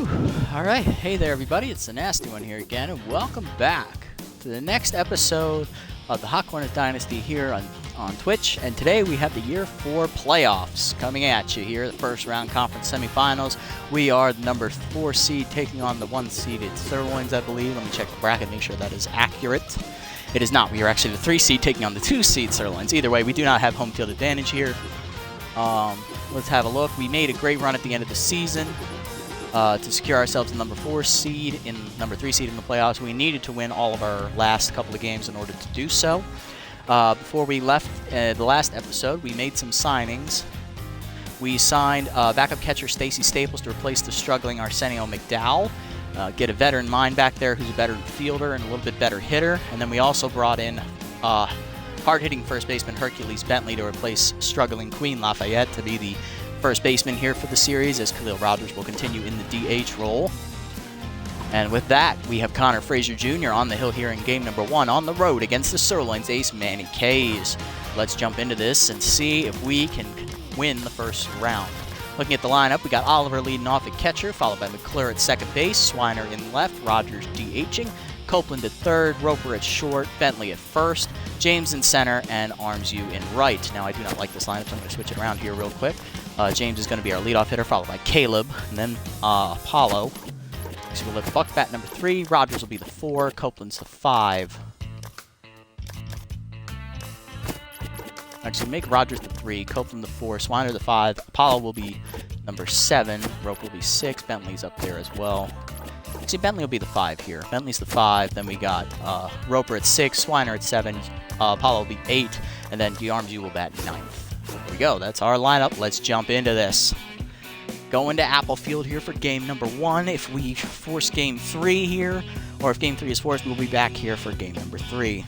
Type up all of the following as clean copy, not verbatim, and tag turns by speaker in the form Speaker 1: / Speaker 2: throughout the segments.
Speaker 1: Whew. All right, hey there everybody, it's the Nasty One here again, and welcome back to the next episode of the Hot Corners Dynasty here on Twitch. And today we have the Year 4 playoffs coming at you here, the first round conference semifinals. We are the number 4 seed taking on the 1-seeded Sirloins, I believe. Let me check the bracket, make sure that is accurate. It is not. We are actually the 3 seed taking on the 2-seed Sirloins. Either way, we do not have home field advantage here. Let's have a look. We made a great run at the end of the season to secure ourselves the number 4 seed in number 3 seed in the playoffs. We needed to win all of our last couple of games in order to do so. Before we left the last episode, we made some signings. We signed backup catcher Stacy Staples to replace the struggling Arsenio McDowell. Get a veteran mind back there who's a better fielder and a little bit better hitter. And then we also brought in hard-hitting first baseman Hercules Bentley to replace struggling Queen Lafayette to be the first baseman here for the series, as Khalil Rogers will continue in the DH role. And with that, we have Connor Frazier Jr. on the hill here in game number 1 on the road against the Sirloins ace Manny Kays. Let's jump into this and see if we can win the first round. Looking at the lineup, we got Oliver leading off at catcher, followed by McClure at second base, Swiner in left, Rogers DHing, Copeland at third, Roper at short, Bentley at first, James in center, and Armsview in right. Now, I do not like this lineup, so I'm going to switch it around here real quick. James is going to be our leadoff hitter, followed by Caleb, and then Apollo. So we'll let Buck bat number 3, Rogers will be the 4, Copeland's the 5. Actually, make Rogers the 3, Copeland the 4, Swiner the 5, Apollo will be number 7, Roper will be 6, Bentley's up there as well. Actually, Bentley will be the 5 here. Bentley's the 5, then we got Roper at 6, Swiner at 7, Apollo will be 8, and then Armsview will bat 9th. There we go, that's our lineup. Let's jump into this. Going to Apple Field here for game number 1. If we force game 3 here, or if game 3 is forced, we'll be back here for game number 3.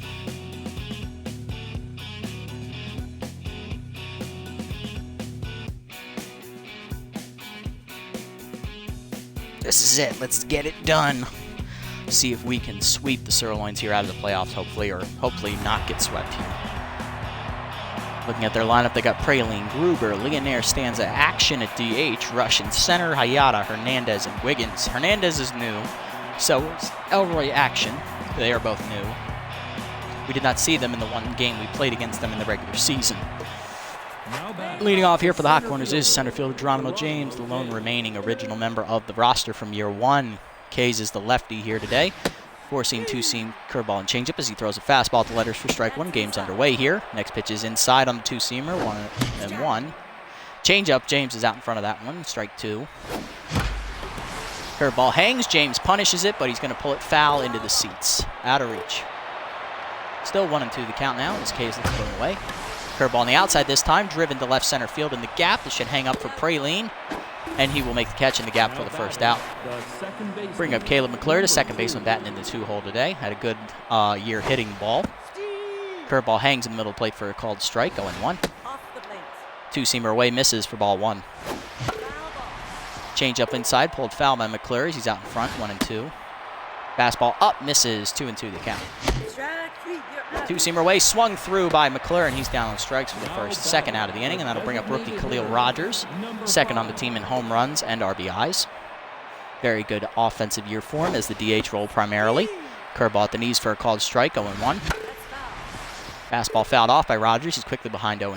Speaker 1: This is it. Let's get it done. See if we can sweep the Sirloins here out of the playoffs, hopefully, or hopefully not get swept here. Looking at their lineup, they got Praline, Gruber, Leonere stands at action at DH, Rush in center, Hayata, Hernandez, and Wiggins. Hernandez is new, so is Elroy Action. They are both new. We did not see them in the one game we played against them in the regular season. Leading off here for the Hot Corners is center fielder Geronimo James, the lone remaining original member of the roster from year 1. Kays is the lefty here today. 4-seam, 2-seam, curveball, and changeup as he throws a fastball to letters for strike 1. Game's underway here. Next pitch is inside on the 2-seamer, 1-1. Changeup, James is out in front of that one, strike 2. Curveball hangs, James punishes it, but he's going to pull it foul into the seats. Out of reach. Still 1-2 the count now as Kays looks going away. Curveball on the outside this time, driven to left center field in the gap. This should hang up for Praline, and he will make the catch in the gap for the first out. Bring up Caleb McClure, the second baseman batting in the 2-hole today. Had a good year hitting the ball. Curveball hangs in the middle plate for a called strike, 0-1. 2-seamer away, misses for ball 1. Change up inside, pulled foul by McClure. He's out in front, 1-2. Fastball up, misses, 2-2 the count. 2-seamer away, swung through by McClure, and he's down on strikes for the second out of the inning, and that'll bring up rookie Khalil Rogers, second on the team in home runs and RBIs. Very good offensive year for him as the DH role primarily. Curveball at the knees for a called strike, 0-1. Fastball fouled off by Rogers. He's quickly behind 0-2.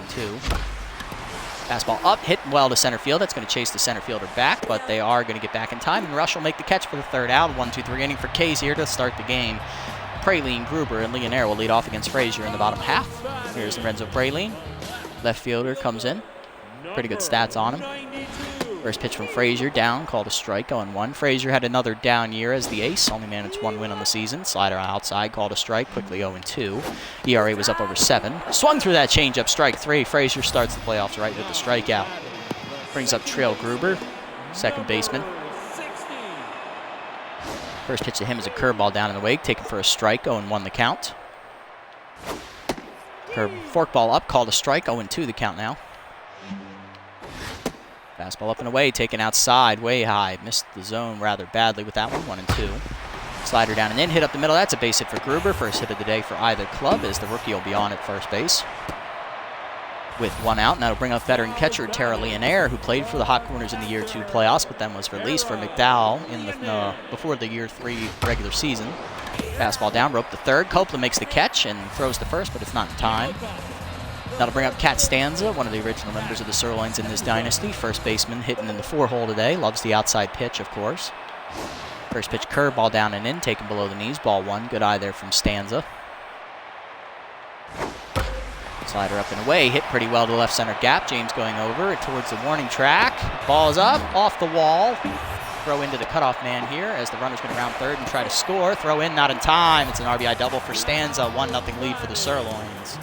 Speaker 1: Fastball up, hit well to center field. That's going to chase the center fielder back, but they are going to get back in time, and Rush will make the catch for the third out. 1-2-3 inning for Kays here to start the game. Praline, Gruber, and Leonere will lead off against Frazier in the bottom half. Here's Lorenzo Praline. Left fielder comes in. Pretty good stats on him. First pitch from Frazier, down, called a strike, 0-1. Frazier had another down year as the ace, only managed 1 win on the season. Slider outside, called a strike, quickly 0-2. ERA was up over 7. Swung through that changeup, strike 3. Frazier starts the playoffs right with the strikeout. Brings up Trail Gruber, second baseman. First pitch to him is a curveball down in the wake, taken for a strike, 0-1 the count. Forkball up, called a strike, 0-2 the count now. Fastball up and away, taken outside, way high. Missed the zone rather badly with that one, 1-2. Slider down and in, hit up the middle. That's a base hit for Gruber. First hit of the day for either club as the rookie will be on at first base. with 1 out, and that'll bring up veteran catcher Tara Leonaire, who played for the Hot Corners in the Year 2 playoffs, but then was released for McDowell in the before the Year 3 regular season. Fastball down, rope to third. Copeland makes the catch and throws to first, but it's not in time. That'll bring up Kat Stanza, one of the original members of the Sirloins in this dynasty. First baseman hitting in the 4-hole today. Loves the outside pitch, of course. First pitch curveball down and in, taken below the knees. Ball 1. Good eye there from Stanza. Slider up and away, hit pretty well to the left center gap. James going over towards the warning track. Ball is up, off the wall. Throw into the cutoff man here as the runner's going to round third and try to score. Throw in, not in time. It's an RBI double for Stanza. 1-0 lead for the Sirloins.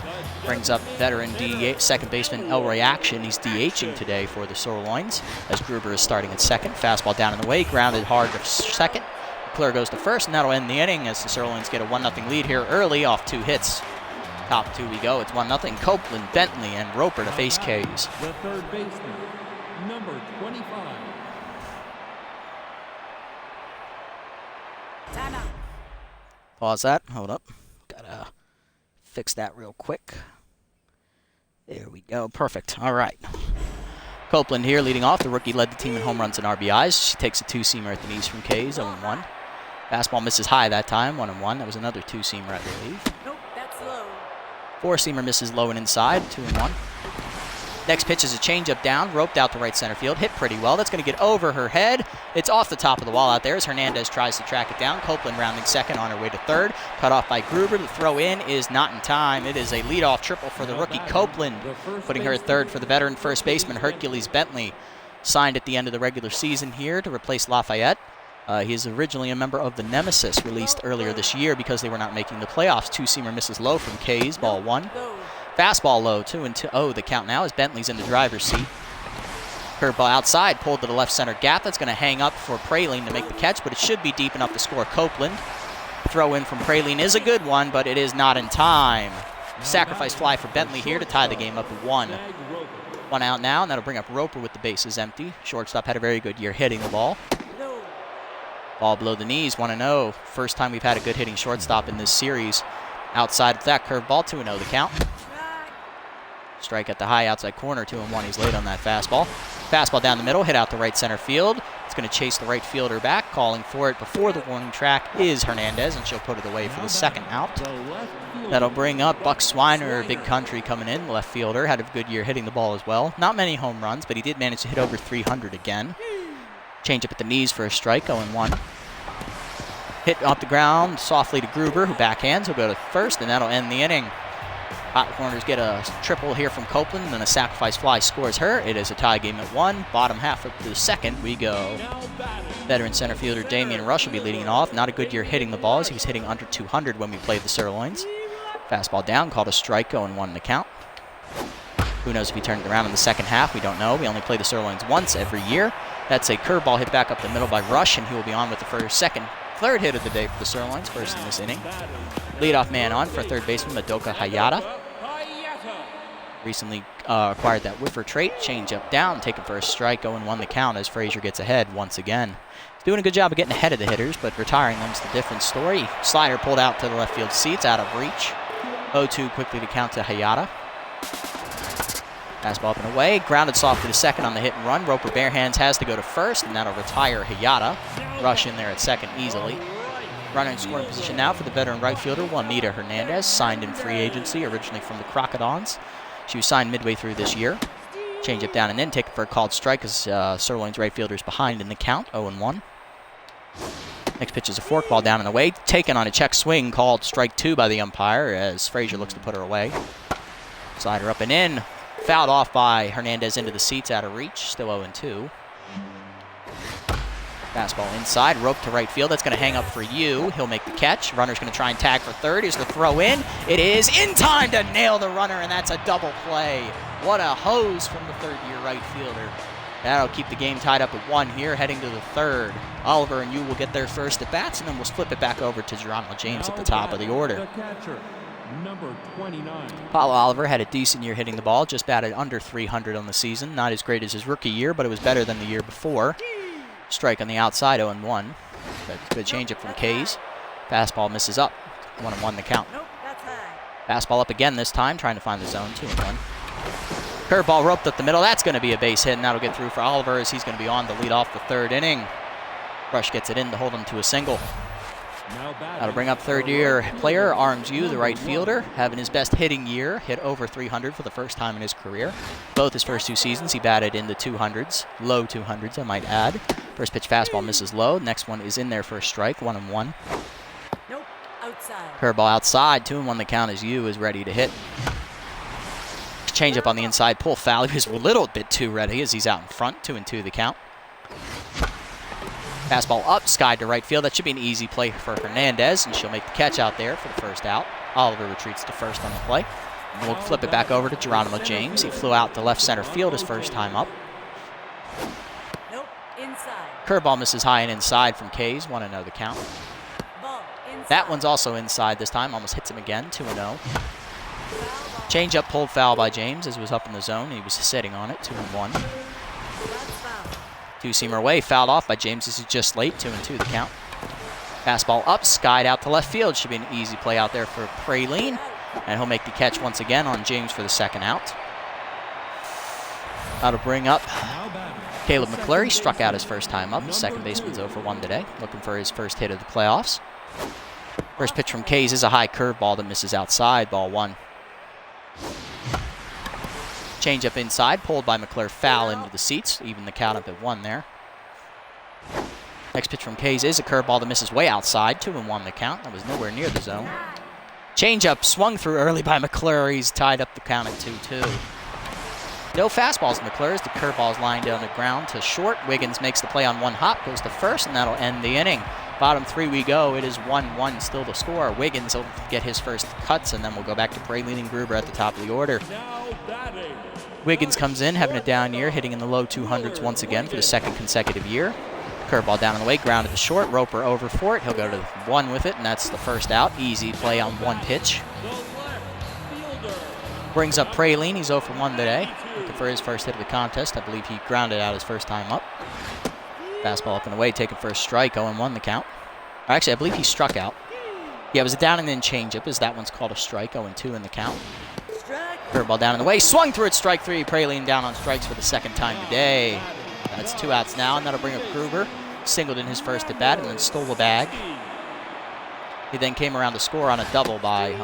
Speaker 1: Brings up veteran second baseman Elroy Action. He's DHing today for the Sirloins as Gruber is starting at second. Fastball down and away, grounded hard to second. McClure goes to first, and that'll end the inning as the Sirloins get a 1-0 lead here early off 2 hits. Top 2 we go. It's 1-0. Copeland, Bentley, and Roper to face K's.
Speaker 2: The third baseman, number 25.
Speaker 1: Pause that. Hold up. Gotta fix that real quick. There we go. Perfect. All right. Copeland here leading off. The rookie led the team in home runs and RBIs. She takes a 2-seamer at the knees from K's, 0-1. Fastball misses high that time, 1-1. That was another 2-seamer, I believe.
Speaker 3: Nope, that's low.
Speaker 1: 4-seamer misses low and inside, 2-1. Next pitch is a changeup down, roped out to right center field, hit pretty well. That's going to get over her head. It's off the top of the wall out there as Hernandez tries to track it down. Copeland rounding second on her way to third. Cut off by Gruber. The throw in is not in time. It is a leadoff triple for the rookie Copeland, putting her at third for the veteran first baseman Hercules Bentley. Signed at the end of the regular season here to replace Lafayette. He is originally a member of the Nemesis, released earlier this year because they were not making the playoffs. 2-seamer misses low from K's, ball 1. Fastball low, 2-0 the count now as Bentley's in the driver's seat. Curveball outside, pulled to the left center gap. That's going to hang up for Praline to make the catch, but it should be deep enough to score Copeland. Throw in from Praline is a good one, but it is not in time. Sacrifice fly for Bentley here to tie the game up at 1. 1 out now, and that'll bring up Roper with the bases empty. Shortstop had a very good year hitting the ball. Ball below the knees, 1-0. First time we've had a good hitting shortstop in this series. Outside of that curveball, 2-0 the count. Strike at the high outside corner, 2-1. He's late on that fastball. Fastball down the middle, hit out to right center field. It's going to chase the right fielder back. Calling for it before the warning track is Hernandez, and she'll put it away for the second out. That'll bring up Buck Swiner, Big Country coming in, left fielder. Had a good year hitting the ball as well. Not many home runs, but he did manage to hit over 300 again. Change up at the knees for a strike, 0-1. Hit off the ground softly to Gruber, who backhands. He'll go to first, and that'll end the inning. Hot Corners get a triple here from Copeland, and a sacrifice fly scores her. It is a tie game at 1. Bottom half of the second we go. Veteran center fielder Damian Rush will be leading off. Not a good year hitting the balls. He was hitting under 200 when we played the Sirloins. Fastball down, called a strike, 0-1 in the count. Who knows if he turned it around in the second half? We don't know. We only play the Sirloins once every year. That's a curveball hit back up the middle by Rush, and he will be on with the third hit of the day for the Sirloins, first in this inning. Leadoff man on for third baseman Madoka Hayata. Recently acquired that whiffer trait. Change up down, taken for a strike, 0-1 the count as Frazier gets ahead once again. He's doing a good job of getting ahead of the hitters, but retiring them's the different story. Slider pulled out to the left field seats, out of reach. 0-2 quickly to count to Hayata. Fastball up and away, grounded softly to second on the hit and run. Roper bare hands has to go to first, and that'll retire Hayata. Rush in there at second easily. Runner in scoring position now for the veteran right fielder Juanita Hernandez, signed in free agency, originally from the Crocodons. She was signed midway through this year. Change it down and in, taken for a called strike as Sirloin's right fielder's behind in the count, 0-1. Next pitch is a forkball down and away, taken on a check swing, called strike 2 by the umpire as Frazier looks to put her away. Slider up and in, fouled off by Hernandez into the seats, out of reach, still 0-2. Fastball inside, rope to right field. That's going to hang up for you. He'll make the catch. Runner's going to try and tag for third. Here's the throw in. It is in time to nail the runner, and that's a double play. What a hose from the third-year right fielder. That'll keep the game tied up at 1 here, heading to the third. Oliver and you will get their first at-bats, and then we'll flip it back over to Geronimo James at the top of the order.
Speaker 2: Number 29.
Speaker 1: Paulo Oliver had a decent year hitting the ball, just batted under 300 on the season. Not as great as his rookie year, but it was better than the year before. Strike on the outside, 0-1. Good changeup from K's. Fastball misses up, 1-1 the count. Fastball up again this time, trying to find the zone, 2-1. Curveball roped up the middle. That's going to be a base hit, and that'll get through for Oliver as he's going to be on to lead off the third inning. Rush gets it in to hold him to a single. That'll bring up third-year player Arms Yu, the right fielder, having his best hitting year, hit over 300 for the first time in his career. Both his first 2 seasons, he batted in the 200s, low 200s, I might add. First pitch fastball misses low. Next one is in there for a strike, 1-1.
Speaker 3: Nope, outside.
Speaker 1: Curveball outside, 2-1 the count as Yu is ready to hit. Change up on the inside, pull foul. He was a little bit too ready as he's out in front, 2-2 the count. Fastball up, skied to right field. That should be an easy play for Hernandez, and she'll make the catch out there for the first out. Oliver retreats to first on the play. And we'll flip it back over to Geronimo James. He flew out to left center field his first time up.
Speaker 3: Nope, inside.
Speaker 1: Curveball misses high and inside from Kays, 1-0 the count.
Speaker 3: Ball, inside.
Speaker 1: That one's also inside this time, almost hits him again, 2-0. Change up pulled foul by James as it was up in the zone. He was sitting on it, 2-1.
Speaker 3: That's foul.
Speaker 1: Two-seamer away, fouled off by James as he's just late, 2-2 the count. Fastball up, skied out to left field. Should be an easy play out there for Praline. And he'll make the catch once again on James for the second out. That'll bring up Caleb McClure. Struck out his first time up. The second baseman's 0 for 1 today, looking for his first hit of the playoffs. First pitch from Kays is a high curveball that misses outside, ball 1. Change up inside, pulled by McClure, foul into the seats, even the count up at 1 there. Next pitch from Kays is a curveball that misses way outside, 2-1 the count. That was nowhere near the zone. Change up swung through early by McClure. He's tied up the count at 2-2. No fastballs to McClure as the curveball's lined down the ground to short. Wiggins makes the play on one hop, goes to first, and that'll end the inning. Bottom 3 we go. It is 1-1 still to score. Wiggins will get his first cuts, and then we'll go back to Praline and Gruber at the top of the order. Wiggins comes in, having a down year, hitting in the low 200s once again for the second consecutive year. Curveball down on the way, grounded to short. Roper over for it. He'll go to 1 with it, and that's the first out. Easy play on 1 pitch. Brings up Praline. He's 0 for 1 today. Looking for his first hit of the contest. I believe he grounded out his first time up. Fastball up and away, taken for a strike, 0-1 the count. Or actually, I believe he struck out. Yeah, it was a down and then changeup, as that one's called a strike, 0-2 in the count. Curveball down in the way, swung through it, strike 3. Praline down on strikes for the second time today. That's 2 outs now, and that'll bring up Gruber. Singled in his first at bat and then stole the bag. He then came around to score on a double by,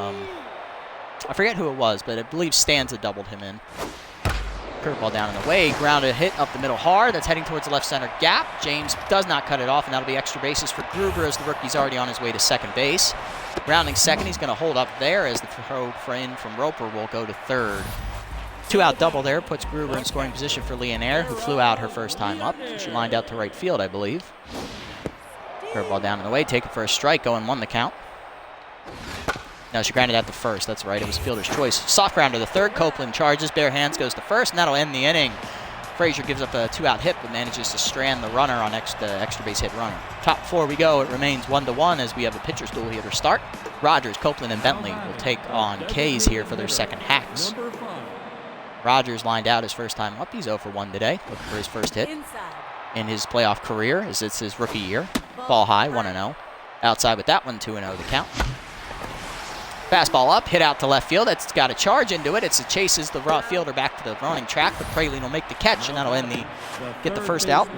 Speaker 1: I forget who it was, but I believe Stanza doubled him in. Curveball down in the way, grounded hit up the middle hard. That's heading towards the left center gap. James does not cut it off, and that'll be extra bases for Gruber as the rookie's already on his way to second base. Rounding second, he's going to hold up there as the throw in from Roper will go to third. 2-out double there puts Gruber in scoring position for Leonaire, who flew out her first time up. She lined out to right field, I believe. Curveball down in the way, taken for a strike, 0-1 the count. No, she grounded out to first. That's right. It was fielder's choice. Soft ground to the third. Copeland charges. Bare hands goes to first, and that'll end the inning. Frazier gives up a 2-out hit, but manages to strand the runner on extra base hit runner. Top 4 we go. It remains 1-1 as we have a pitcher's duel here to start. Rogers, Copeland, and Bentley will take on Kays here for their second hacks. Rogers lined out his first time up. He's 0 for 1 today, looking for his first hit in his playoff career, as it's his rookie year. Ball high, 1-0. Outside with that one, 2-0 the count. Fastball up, hit out to left field. It's got a charge into it. It chases the fielder back to the running track, but Praline will make the catch, and that'll get the first out.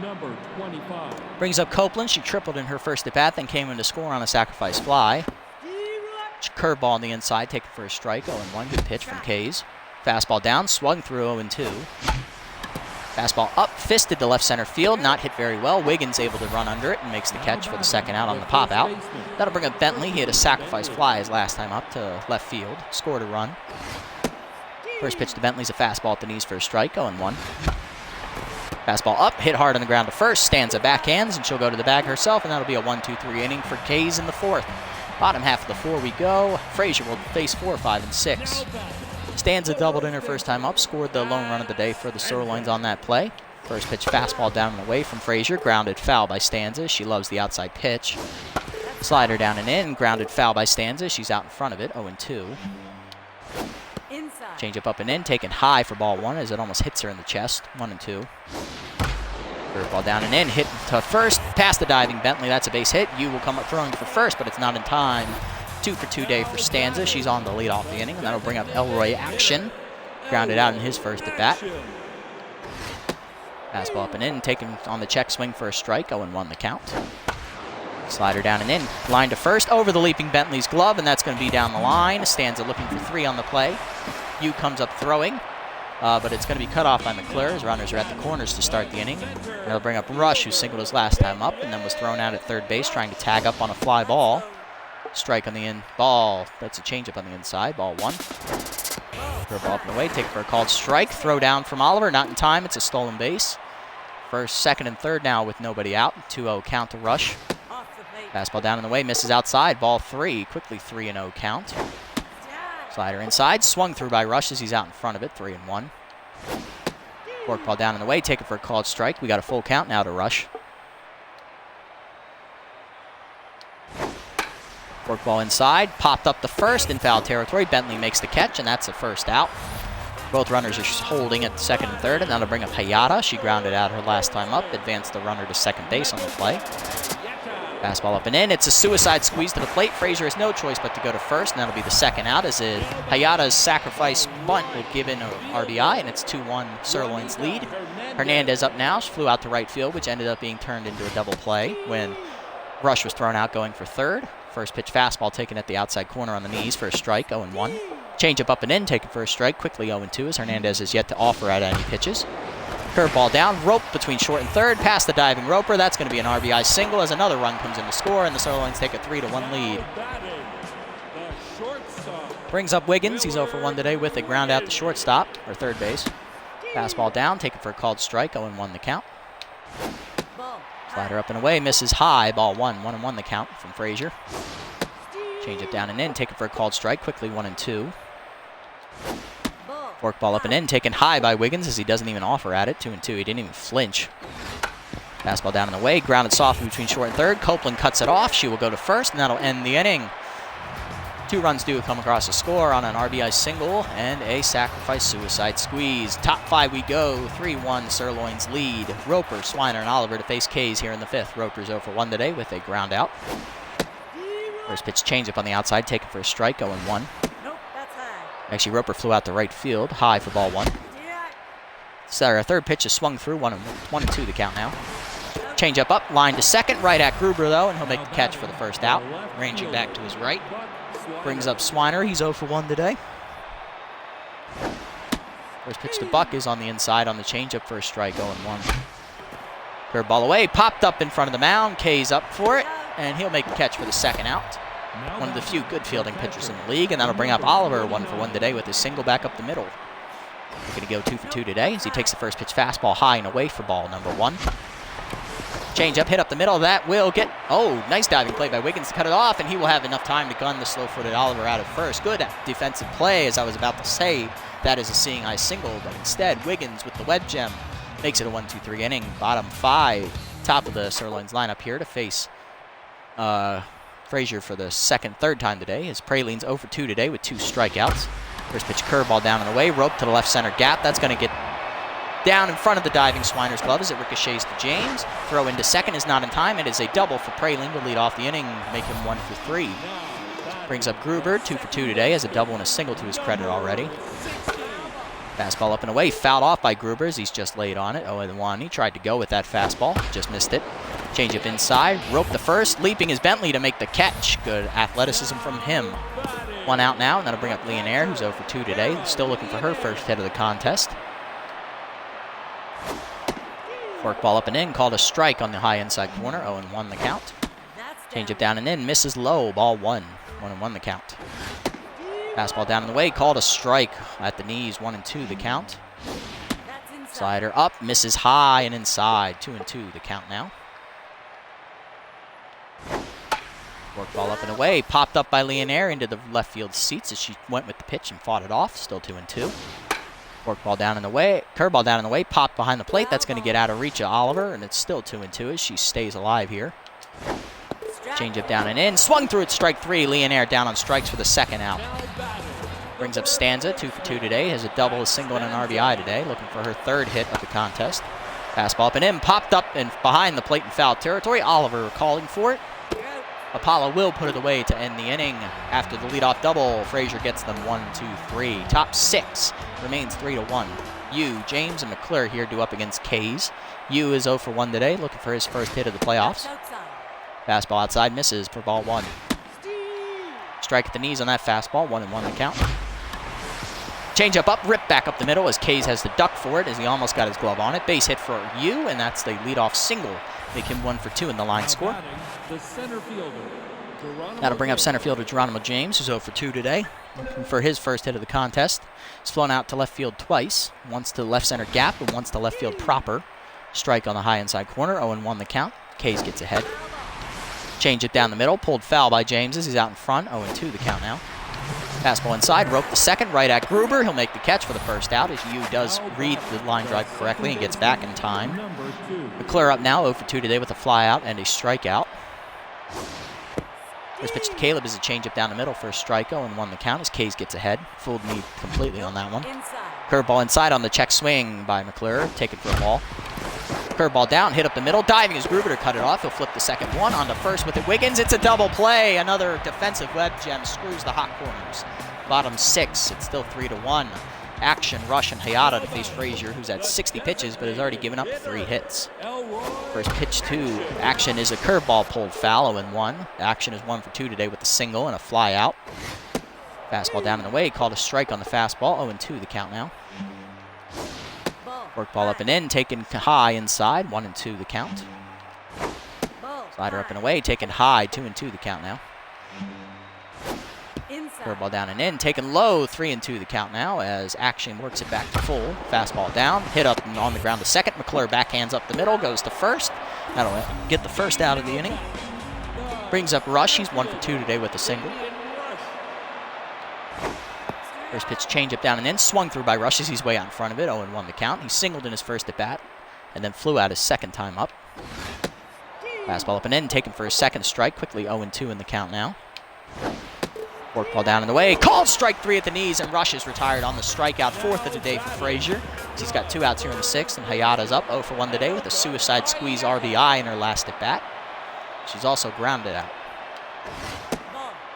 Speaker 2: Number 25.
Speaker 1: Brings up Copeland. She tripled in her first at bat, then came in to score on a sacrifice fly. Curveball on the inside, taken for a strike. 0-1, good pitch from Kays. Fastball down, swung through 0-2. Fastball up, fisted to left center field, not hit very well. Wiggins able to run under it and makes the catch for the second out on the pop out. That'll bring up Bentley. He had a sacrifice fly his last time up to left field, scored a run. First pitch to Bentley's a fastball at the knees for a strike, 0-1. Fastball up, hit hard on the ground to first, Stanza backhands, and she'll go to the bag herself, and that'll be a 1-2-3 inning for Kays in the 4th. Bottom half of the 4 we go. Frazier will face 4, 5, and 6. Stanza doubled in her first time up, scored the lone run of the day for the Sirloins on that play. First pitch fastball down and away from Frazier, grounded foul by Stanza. She loves the outside pitch. Slider down and in, grounded foul by Stanza. She's out in front of it, 0-2. Change up and in, taken high for ball 1 as it almost hits her in the chest, 1-2. Curveball down and in, hit to first, past the diving Bentley. That's a base hit. You will come up throwing for first, but it's not in time. 2 for 2 day for Stanza. She's on the lead off the inning, and that'll bring up Elroy action. Grounded out in his first at bat. Fastball up and in, taken on the check swing for a strike, 0-1 the count. Slider down and in, line to first, over the leaping Bentley's glove, and that's going to be down the line. Stanza looking for 3 on the play. Yu comes up throwing, but it's going to be cut off by McClure as runners are at the corners to start the inning. They'll bring up Rush, who singled his last time up and then was thrown out at third base trying to tag up on a fly ball. Strike on the in, ball, that's a changeup on the inside, ball 1. Curveball up and away, take for a called strike. Throw down from Oliver, not in time, it's a stolen base. First, second, and third now with nobody out. 2-0 count to Rush. Fastball down and away, misses outside, ball 3. Quickly 3-0 count. Slider inside, swung through by Rush as he's out in front of it, 3-1. Forkball down and away, take it for a called strike. We got a full count now to Rush. Forkball inside, popped up the first in foul territory. Bentley makes the catch, and that's the first out. Both runners are holding at second and third, and that'll bring up Hayata. She grounded out her last time up, advanced the runner to second base on the play. Fastball up and in. It's a suicide squeeze to the plate. Frazier has no choice but to go to first, and that'll be the second out as Hayata's sacrifice bunt will give in an RBI, and it's 2-1 Sirloins lead. Hernandez up now. She flew out to right field, which ended up being turned into a double play when Rush was thrown out going for third. First pitch fastball taken at the outside corner on the knees for a strike, 0-1. Changeup up and in, taken for a strike, quickly 0-2 as Hernandez is yet to offer out any pitches. Curveball down, rope between short and third, past the diving Roper. That's going to be an RBI single as another run comes in to score, and the Sirloins take a 3-1 lead. Brings up Wiggins. He's 0 for 1 today with a ground out to shortstop, or third base. Fastball down, taken for a called strike, 0-1 the count. Slider up and away, misses high, ball 1, 1-1 the count from Frazier. Change it down and in, taken for a called strike, quickly 1-2. Forkball up and in, taken high by Wiggins as he doesn't even offer at it, 2-2. He didn't even flinch. Fastball down and away, grounded softly between short and third. Copeland cuts it off. She will go to first, and that'll end the inning. 2 runs do come across the score on an RBI single and a sacrifice suicide squeeze. Top 5 we go, 3-1 Sirloins lead. Roper, Swiner, and Oliver to face Kays here in the 5th. Roper's 0 for 1 today with a ground out. First pitch changeup on the outside, taken for a strike, 0-1.
Speaker 3: Nope, that's high.
Speaker 1: Actually, Roper flew out to right field, high for ball 1. So our third pitch is swung through, 1-2 the count now. Changeup up, line to second, right at Gruber though, and he'll make the catch for the first out. Ranging back to his right. Brings up Swiner, he's 0 for 1 today. First pitch to Buck is on the inside on the changeup for a strike, 0-1. Curveball away, popped up in front of the mound, K's up for it, and he'll make the catch for the second out. One of the few good fielding pitchers in the league, and that'll bring up Oliver 1 for 1 today with his single back up the middle. He's going to go 2 for 2 today as he takes the first pitch fastball high and away for ball number 1. Change-up hit up the middle. That will get... Oh, nice diving play by Wiggins to cut it off, and he will have enough time to gun the slow-footed Oliver out at first. Good defensive play, as I was about to say. That is a seeing eye single, but instead, Wiggins with the web gem makes it a 1-2-3 inning. Bottom 5, top of the Sirloins lineup here to face Frazier for the third time today, as Praline's 0 for 2 today with 2 strikeouts. First pitch curveball down and away, rope to the left center gap. That's going to get down in front of the diving Swiner's glove as it ricochets to James. Throw into second is not in time. It is a double for Praline to lead off the inning, make him 1 for 3. Brings up Gruber, 2 for 2 today, has a double and a single to his credit already. Fastball up and away, fouled off by Gruber as he's just laid on it. 0-1. He tried to go with that fastball, just missed it. Changeup inside, rope the first, leaping is Bentley to make the catch. Good athleticism from him. 1 out now, and that'll bring up Leonaire, who's 0 for 2 today. Still looking for her first hit of the contest. Forkball up and in, called a strike on the high inside corner, 0-1 the count. Changeup down and in, misses low, ball 1, 1-1 the count. Fastball down and away, called a strike at the knees, 1-2 the count. Slider up, misses high and inside, 2-2 the count now. Forkball up and away, popped up by Leonaire into the left field seats as she went with the pitch and fought it off, still 2-2. Forkball down and away, curveball down and away, popped behind the plate. That's going to get out of reach of Oliver, and it's still 2-2 as she stays alive here. Changeup down and in, swung through it, strike 3. Leonaire down on strikes for the second out. Brings up Stanza, 2 for 2 today, has a double, a single, and an RBI today, looking for her third hit of the contest. Fastball up and in, popped up and behind the plate in foul territory. Oliver calling for it. Apollo will put it away to end the inning. After the leadoff double, Frazier gets them 1-2-3. Top 6 remains 3-1. Yu, James, and McClure here due up against Kays. Yu is 0 for 1 today, looking for his first hit of the playoffs. Fastball outside, misses for ball 1. Strike at the knees on that fastball, 1-1 the count. Change up, rip back up the middle as Kays has to duck for it as he almost got his glove on it. Base hit for Yu, and that's the leadoff single. Make him 1 for 2 in the line score. That'll bring up center fielder Geronimo James, who's 0 for 2 today, looking for his first hit of the contest. He's flown out to left field twice, once to the left center gap and once to left field proper. Strike on the high inside corner, 0-1 the count. Kays gets ahead. Change it down the middle, pulled foul by James as he's out in front, 0-2 the count now. Fastball inside, rope the second, right at Gruber. He'll make the catch for the first out as Yu does read the line drive correctly and gets back in time. McClure up now, 0 for 2 today with a fly out and a strikeout. First pitch to Caleb is a changeup down the middle for a strike, 0-1 the count as Kays gets ahead. Fooled me completely on that one. Curveball inside on the check swing by McClure, taken for a ball. Curveball down, hit up the middle, diving as Gruber to cut it off. He'll flip the second one onto first with it. Wiggins, it's a double play. Another defensive web gem screws the hot corners. Bottom 6, it's still 3-1. Action, Rush, and Hayata to face Frazier, who's at 60 pitches but has already given up 3 hits. First pitch to Action is a curveball pulled foul, 0-1. Action is 1 for 2 today with a single and a fly out. Fastball down and away, called a strike on the fastball, 0-2 the count now. Work ball up and in, taken high inside, 1-2 the count. Slider up and away, taken high, 2-2 the count now. Curveball down and in, taken low, 3-2 the count now as Action works it back to full. Fastball down, hit up and on the ground to second. McClure backhands up the middle, goes to first. That'll get the first out of the inning. Brings up Rush, he's 1 for 2 today with a single. First pitch changeup down and in, swung through by Rush as he's way out in front of it, 0-1 the count. He singled in his first at bat and then flew out his second time up. Fastball up and in, taken for his second strike, quickly 0-2 in the count now. Work ball down in the way, called strike 3 at the knees, and Rush is retired on the strikeout, 4th of the day for Frazier. He's got 2 outs here in the 6th, and Hayata's up 0 for 1 today with a suicide squeeze RBI in her last at bat. She's also grounded out.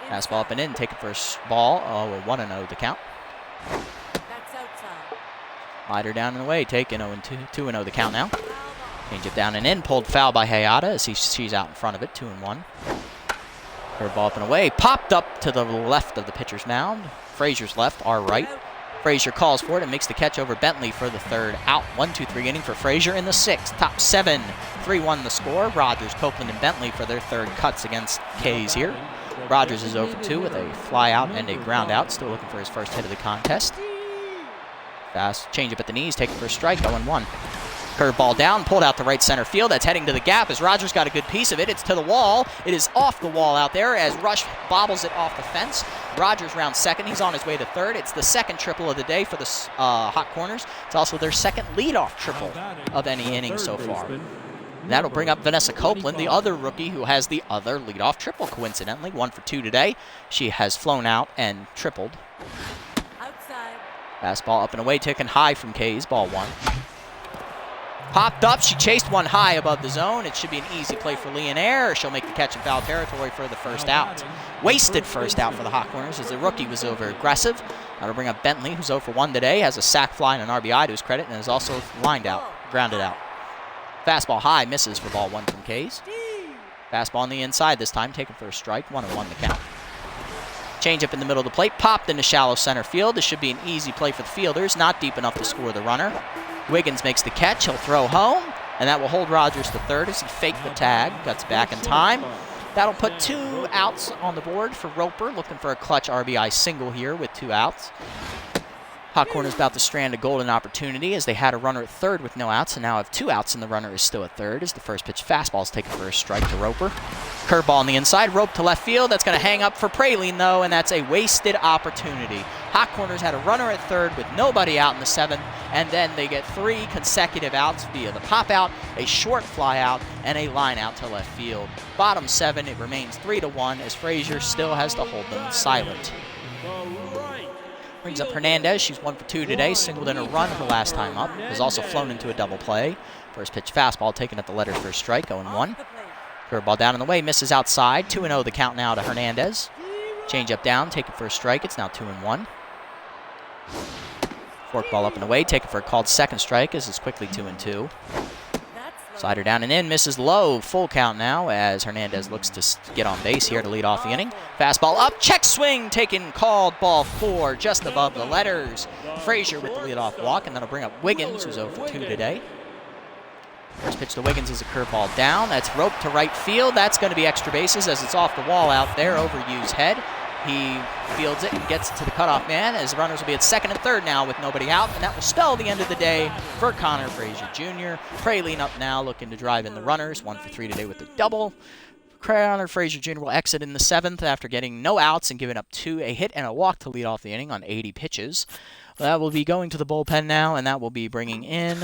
Speaker 1: Fastball up and in, taken for a ball, 1-0 the count. Slider down and away, taken 0-2, 2-0 the count now. Change it down and in, pulled foul by Hayata as she's out in front of it, 2-1. Curveball up and away, popped up to the left of the pitcher's mound. Frazier's left, our right. Frazier calls for it and makes the catch over Bentley for the third out. 1-2-3 inning for Frazier in the 6th. Top 7, 3-1 the score. Rogers, Copeland, and Bentley for their third cuts against Kays here. Rogers is 0 for 2 with a fly out and a ground out. Still looking for his first hit of the contest. Fast changeup at the knees, taken for a strike, 0-1. Curveball down, pulled out to right center field. That's heading to the gap as Rogers got a good piece of it. It's to the wall. It is off the wall out there as Rush bobbles it off the fence. Rogers rounds second. He's on his way to third. It's the second triple of the day for the Hot Corners. It's also their second leadoff triple of any inning so far. That'll bring up Vanessa Copeland, the other rookie who has the other leadoff triple, coincidentally. 1 for 2 today. She has flown out and tripled.
Speaker 3: Outside.
Speaker 1: Fastball up and away, taken high from Kays, ball 1. Popped up, she chased one high above the zone. It should be an easy play for Leonaire. She'll make the catch in foul territory for the first out. Wasted first out for the Hot Corners as the rookie was over aggressive. That'll bring up Bentley, who's 0 for 1 today, has a sac fly and an RBI to his credit, and is also lined out, grounded out. Fastball high, misses for ball 1 from Kays. Fastball on the inside this time, taken for a strike, 1-1 the count. Change up in the middle of the plate, popped into shallow center field. This should be an easy play for the fielders, not deep enough to score the runner. Wiggins makes the catch, he'll throw home, and that will hold Rogers to third as he faked the tag, gets back in time. That'll put 2 outs on the board for Roper, looking for a clutch RBI single here with 2 outs. Hot Corners about to strand a golden opportunity as they had a runner at third with no outs and now have 2 outs and the runner is still at third as the first pitch fastball is taken for a strike to Roper. Curveball on the inside, rope to left field. That's going to hang up for Praline though, and that's a wasted opportunity. Hot Corners had a runner at third with nobody out in the 7th, and then they get 3 consecutive outs via the pop out, a short fly out, and a line out to left field. Bottom 7, it remains 3-1 as Frazier still has to hold them silent. Brings up Hernandez. She's 1 for 2 today. Singled in a run her last time up. Has also flown into a double play. First pitch fastball taken at the letters for a strike, 0-1. Curveball down in the way, misses outside. 2-0 the count now to Hernandez. Change up down, taken for a strike. It's now 2-1. Forkball up and away, taken for a called second strike as it's quickly 2-2. Slider down and in, misses low. Full count now as Hernandez looks to get on base here to lead off the inning. Fastball up, check swing, taken, called, ball 4, just above the letters. Frazier with the leadoff walk, and that'll bring up Wiggins, who's 0 for 2 today. First pitch to Wiggins is a curveball down. That's roped to right field. That's going to be extra bases as it's off the wall out there over Yu's head. He fields it and gets it to the cutoff man as runners will be at second and third now with nobody out, and that will spell the end of the day for Connor Frazier Jr. Praline up now looking to drive in the runners. 1 for 3 today with a double. Connor Frazier Jr. will exit in the 7th after getting no outs and giving up a hit and a walk to lead off the inning on 80 pitches. That will be going to the bullpen now, and that will be bringing in,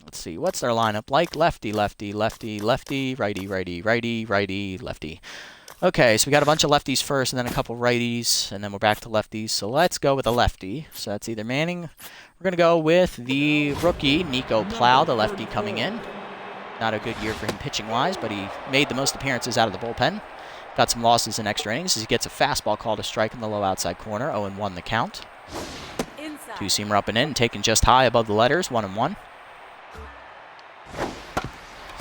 Speaker 1: let's see, what's their lineup like? Lefty, lefty, lefty, lefty, righty, righty, righty, righty, lefty. Okay, so we got a bunch of lefties first and then a couple righties, and then we're back to lefties. So let's go with a lefty. So that's either Manning. We're going to go with the rookie, Nico Plow, the lefty coming in. Not a good year for him pitching-wise, but he made the most appearances out of the bullpen. Got some losses in extra innings as he gets a fastball called a strike in the low outside corner. 0-1 the count. Two-seamer up and in, taken just high above the letters. 1-1.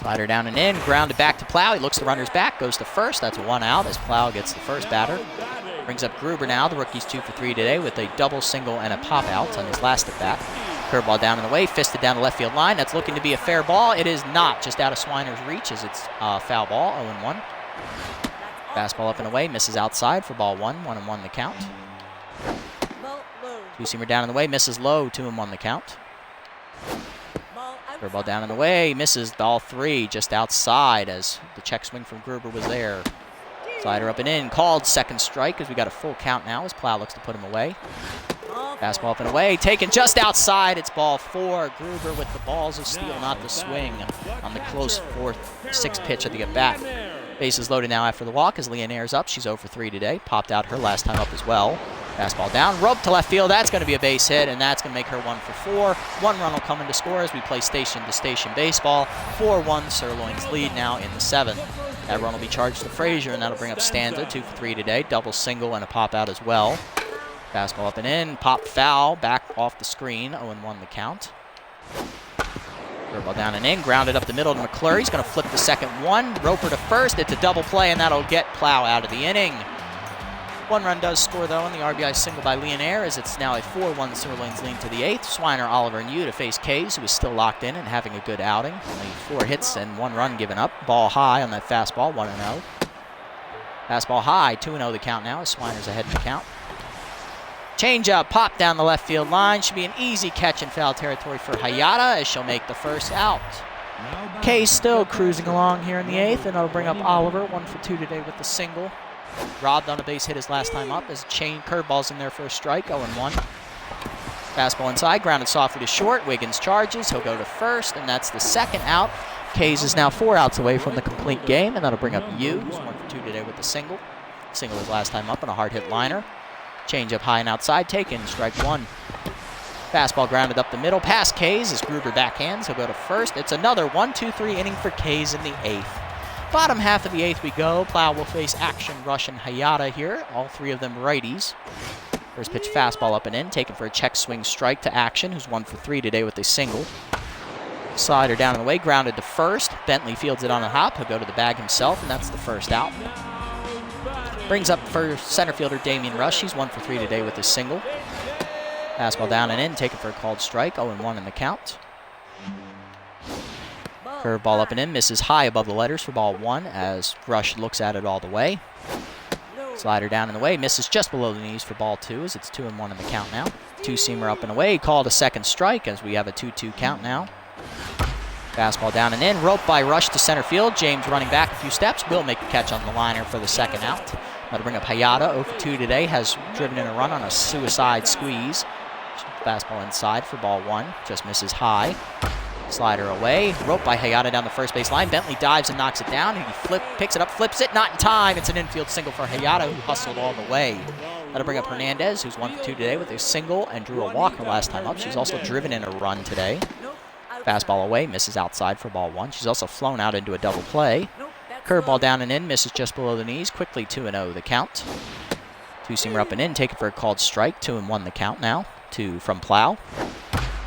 Speaker 1: Slider down and in, grounded back to Plow. He looks the runners back, goes to first. That's 1 out as Plow gets the first batter. Brings up Gruber now. The rookie's 2 for 3 today with a double, single, and a pop out on his last at bat. Curveball down in the way, fisted down the left field line. That's looking to be a fair ball. It is not, just out of Swiner's reach as it's foul ball. 0-1. Fastball up and away, misses outside for ball 1. 1-1 the count. Two-seamer down in the way, misses low. 2-1 the count. Curveball down in the way, misses ball 3 just outside as the check swing from Gruber was there. Slider up and in, called second strike as we got a full count now as Plow looks to put him away. Fastball up and away, taken just outside. It's ball 4. Gruber with the balls of steel, not the swing, on the close 6th pitch of the at-bat. Bases loaded now after the walk as Leonair's up. She's 0 for 3 today. Popped out her last time up as well. Fastball down, roped to left field. That's going to be a base hit, and that's going to make her 1 for 4. 1 run will come in to score as we play station-to-station baseball. 4-1 Sirloins lead now in the 7th. That run will be charged to Frazier, and that'll bring up Stanza, 2 for 3 today. Double single and a pop out as well. Fastball up and in, pop foul, back off the screen. 0-1 the count. Curveball down and in, grounded up the middle to McClure. He's going to flip the second one. Roper to first. It's a double play, and that'll get Plow out of the inning. 1 run does score, though, on the RBI single by Leonair, as it's now a 4-1 Sirloins lead to the 8th. Swiner, Oliver, and Yu to face Kays, who is still locked in and having a good outing. Only 4 hits and 1 run given up. Ball high on that fastball, 1-0. Fastball high, 2-0 the count now, as Swiner's ahead in the count. Change up, pop down the left field line. Should be an easy catch in foul territory for Hayata as she'll make the first out. Kays still cruising along here in the 8th, and that'll bring up Oliver, 1 for 2 today with the single. Robbed on a base hit his last time up as chain curveball's in there for a strike. 0-1. Fastball inside, grounded softly to short. Wiggins charges. He'll go to first, and that's the second out. Kays is now 4 outs away from the complete game, and that'll bring up Yu, who's 1 for 2 today with the single. Single his last time up on a hard hit liner. Change up high and outside, taken. Strike 1. Fastball grounded up the middle, past Kays as Gruber backhands. He'll go to first. It's another 1-2-3 inning for Kays in the 8th. Bottom half of the 8th we go. Plow will face Action, Rush, and Hayata here. All 3 of them righties. First pitch fastball up and in, taken for a check swing strike to Action, who's 1 for 3 today with a single. Slider down in the way, grounded to first. Bentley fields it on a hop. He'll go to the bag himself, and that's the first out. Brings up for center fielder Damian Rush. He's 1 for 3 today with his single. Fastball down and in, taken for a called strike. 0-1 in the count. Curveball up and in, misses high above the letters for ball 1 as Rush looks at it all the way. Slider down in the way, misses just below the knees for ball 2 as it's 2-1 in the count now. Two-seamer up and away, called a second strike as we have a 2-2 count now. Fastball down and in, roped by Rush to center field. James running back a few steps, will make the catch on the liner for the second out. That'll bring up Hayata, 0 for 2 today, has driven in a run on a suicide squeeze. Fastball inside for ball 1, just misses high. Slider away, roped by Hayata down the first base line. Bentley dives and knocks it down. He picks it up, flips it, not in time. It's an infield single for Hayata, who hustled all the way. That'll bring up Hernandez, who's 1 for 2 today with a single and drew a walk her last time up. She's also driven in a run today. Fastball away, misses outside for ball 1. She's also flown out into a double play. Curveball down and in, misses just below the knees. Quickly 2-0 the count. Two-seamer up and in, taken for a called strike. 2-1 the count now. From Plow.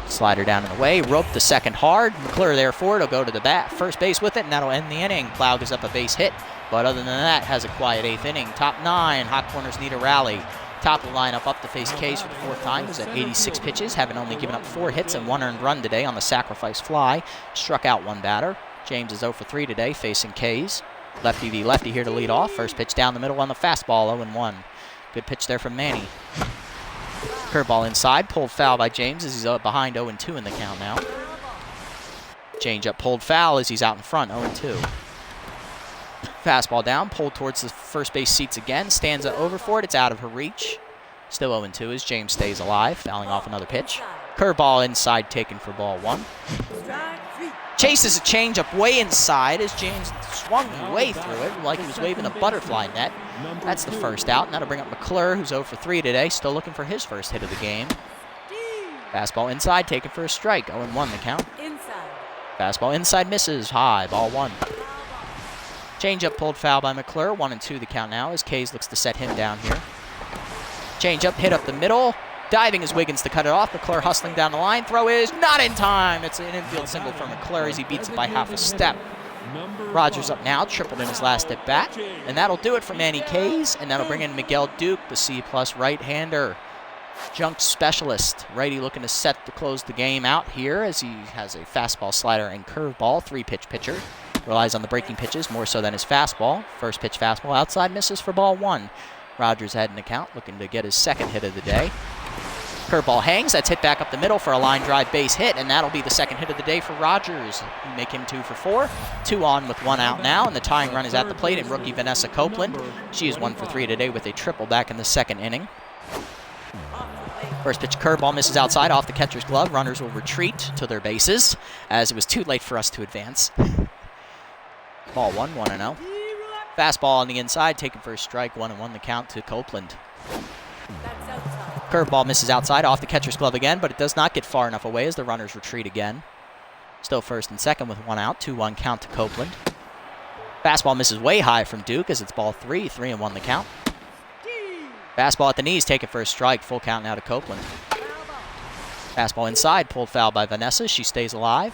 Speaker 1: Slider down and away. Roped the second hard. McClure there for it. He'll go to the bat. First base with it, and that'll end the inning. Plow gives up a base hit. But other than that, has a quiet 8th inning. Top 9. Hot Corners need a rally. Top of the lineup up to face K's for the 4th time. Was at 86 pitches, having only given up 4 hits and 1 earned run today on the sacrifice fly. Struck out 1 batter. James is 0 for 3 today, facing K's. Lefty v lefty here to lead off. First pitch down the middle on the fastball, 0-1. Good pitch there from Manny. Curveball inside, pulled foul by James as he's behind 0-2 in the count now. Change-up pulled foul as he's out in front, 0-2. Fastball down, pulled towards the first base seats again. Stanza over for it, it's out of her reach. Still 0-2 as James stays alive, fouling off another pitch. Curveball inside, taken for ball 1. Chases a change-up way inside as James swung way through it like he was waving a butterfly net. That's the first out, and that'll bring up McClure, who's 0 for 3 today, still looking for his first hit of the game. Fastball inside, taken for a strike, 0-1 the count. Fastball inside misses, high, ball 1. Change-up pulled foul by McClure, 1-2 the count now as Kays looks to set him down here. Change-up hit up the middle. Diving is Wiggins to cut it off. McClure hustling down the line. Throw is not in time. It's an infield single for McClure as he beats it by half a step. Rogers up now, tripled in his last at bat. And that'll do it for Manny Kays. And that'll bring in Miguel Duke, the C-plus right-hander. Junk specialist. Righty looking to set to close the game out here as he has a fastball, slider, and curveball. 3-pitch pitcher. Relies on the breaking pitches more so than his fastball. First pitch fastball outside misses for ball 1. Rogers had an account looking to get his second hit of the day. Curveball hangs. That's hit back up the middle for a line drive base hit, and that'll be the second hit of the day for Rogers. Make him 2 for 4. 2 on with 1 out now, and the tying run is at the plate in rookie Vanessa Copeland. She is 1 for 3 today with a triple back in the second inning. First pitch curveball misses outside off the catcher's glove. Runners will retreat to their bases as it was too late for us to advance. Ball 1, 1-0. Fastball on the inside, taken for a strike, 1-1 the count to Copeland. Curveball misses outside off the catcher's glove again, but it does not get far enough away as the runners retreat again. Still first and second with 1 out, 2-1 count to Copeland. Fastball misses way high from Duke as it's ball 3, 3-1 the count. Fastball at the knees, taken for a strike, full count now to Copeland. Fastball inside, pulled foul by Vanessa, she stays alive.